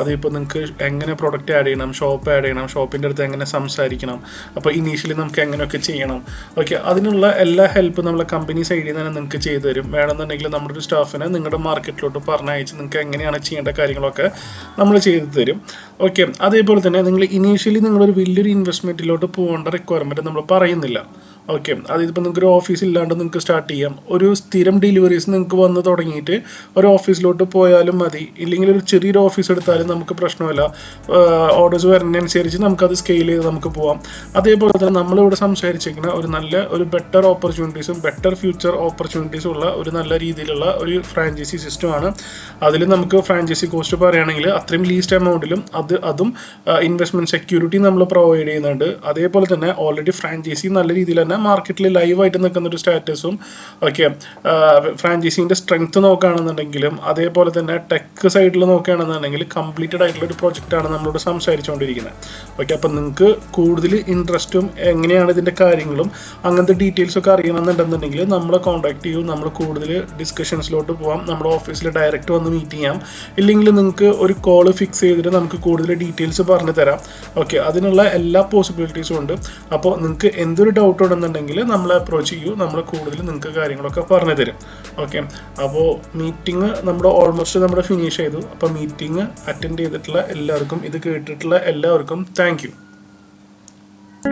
അതിപ്പോൾ നിങ്ങൾക്ക് എങ്ങനെ പ്രൊഡക്റ്റ് ആഡ് ചെയ്യണം, ഷോപ്പ് ആഡ് ചെയ്യണം, ഷോപ്പിൻ്റെ അടുത്ത് എങ്ങനെ സംസാരിക്കണം, അപ്പോൾ ഇനീഷ്യലി നമുക്ക് എങ്ങനെയൊക്കെ ചെയ്യണം, ഓക്കെ, അതിനുള്ള എല്ലാ ഹെൽപ്പ് നമ്മളെ കമ്പനി സൈഡിൽ നിന്ന് തന്നെ നിങ്ങൾക്ക് ചെയ്തു തരും. വേണമെന്നുണ്ടെങ്കിൽ നമ്മുടെ ഒരു സ്റ്റാഫിനെ നിങ്ങളുടെ മാർക്കറ്റിലോട്ട് പറഞ്ഞയച്ച് നിങ്ങൾക്ക് എങ്ങനെയാണ് ചെയ്യേണ്ട കാര്യങ്ങളൊക്കെ നമ്മൾ ചെയ്തു തരും. ഓക്കെ, അതേപോലെ തന്നെ നിങ്ങൾ ഇനീഷ്യലി നിങ്ങളൊരു വലിയൊരു ഇൻവെസ്റ്റ്മെൻറ്റിലോട്ട് പോകേണ്ട റിക്വയർമെൻറ്റ് നമ്മൾ പറയുന്നില്ല. ഓക്കെ, അതിപ്പോൾ നിങ്ങൾക്ക് ഒരു ഓഫീസ് ഇല്ലാണ്ട് നിങ്ങൾക്ക് സ്റ്റാർട്ട് ചെയ്യാം. ഒരു സ്ഥിരം ഡെലിവറീസ് നിങ്ങൾക്ക് വന്ന് തുടങ്ങിയിട്ട് ഒരു ഓഫീസിലോട്ട് പോയാലും മതി, ഇല്ലെങ്കിൽ ഒരു ചെറിയൊരു ഓഫീസ് എടുത്താലും നമുക്ക് പ്രശ്നമില്ല. ഓർഡേഴ്സ് വരുന്നതനുസരിച്ച് നമുക്കത് സ്കെയിൽ ചെയ്ത് നമുക്ക് പോവാം. അതേപോലെ തന്നെ നമ്മളിവിടെ സംസാരിച്ചിരിക്കുന്ന ഒരു ബെറ്റർ ഓപ്പർച്യൂണിറ്റീസും ബെറ്റർ ഫ്യൂച്ചർ ഓപ്പർച്യൂണിറ്റീസും ഉള്ള ഒരു നല്ല രീതിയിലുള്ള ഒരു ഫ്രാഞ്ചൈസി സിസ്റ്റമാണ്. അതിൽ നമുക്ക് ഫ്രാഞ്ചൈസി കോസ്റ്റ് പറയുകയാണെങ്കിൽ അത്രയും ലീസ്റ്റ് എമൗണ്ടിലും അതും ഇൻവെസ്റ്റ്മെന്റ് സെക്യൂരിറ്റി നമ്മൾ പ്രൊവൈഡ് ചെയ്യുന്നുണ്ട്. അതേപോലെ തന്നെ ഓൾറെഡി ഫ്രാഞ്ചൈസി നല്ല രീതിയിൽ തന്നെ മാർക്കറ്റിൽ ലൈവായിട്ട് നിൽക്കുന്ന ഒരു സ്റ്റാറ്റസും ഓക്കെ. ഫ്രാഞ്ചൈസിൻ്റെ സ്ട്രെങ്ത് നോക്കുകയാണെന്നുണ്ടെങ്കിലും അതേപോലെ തന്നെ ടെക് സൈഡിൽ നോക്കുകയാണെന്നുണ്ടെങ്കിൽ കംപ്ലീറ്റഡ് ആയിട്ടുള്ള ഒരു പ്രൊജക്റ്റാണ് നമ്മളോട് സംസാരിച്ചുകൊണ്ടിരിക്കുന്നത്. ഓക്കെ, അപ്പം നിങ്ങൾക്ക് കൂടുതൽ ഇൻട്രസ്റ്റും എങ്ങനെയാണ് ഇതിൻ്റെ കാര്യങ്ങളും അങ്ങനത്തെ ഡീറ്റെയിൽസ് ഒക്കെ അറിയണമെന്നുണ്ടെന്നുണ്ടെങ്കിൽ നമ്മളെ കോൺടാക്ട് ചെയ്യും. നമ്മൾ കൂടുതൽ ഡിസ്കഷൻസിലോട്ട് പോകാം. നമ്മുടെ ഓഫീസിൽ ഡയറക്റ്റ് വന്ന് മീറ്റ് ചെയ്യാം. ഇല്ലെങ്കിൽ നിങ്ങൾക്ക് ഒരു കോൾ ഫിക്സ് ചെയ്തിട്ട് നമുക്ക് കൂടുതൽ ഡീറ്റെയിൽസ് പറഞ്ഞു തരാം. ഓക്കെ, അതിനുള്ള എല്ലാ പോസിബിലിറ്റീസും ഉണ്ട്. അപ്പോൾ നിങ്ങൾക്ക് എന്തൊരു ഡൗട്ട് ഉണ്ടെന്നുണ്ടെങ്കിൽ നമ്മളെ അപ്രോച്ച് ചെയ്യൂ. നമ്മൾ കൂടുതൽ നിങ്ങൾക്ക് കാര്യങ്ങളൊക്കെ പറഞ്ഞു തരും. ഓക്കെ, അപ്പോൾ മീറ്റിംഗ് ഓൾമോസ്റ്റ് നമ്മുടെ ഫിനിഷ് ചെയ്തു. അപ്പോൾ മീറ്റിംഗ് അറ്റൻഡ് ചെയ്തിട്ടുള്ള എല്ലാവർക്കും, ഇത് കേട്ടിട്ടുള്ള എല്ലാവർക്കും താങ്ക് യു.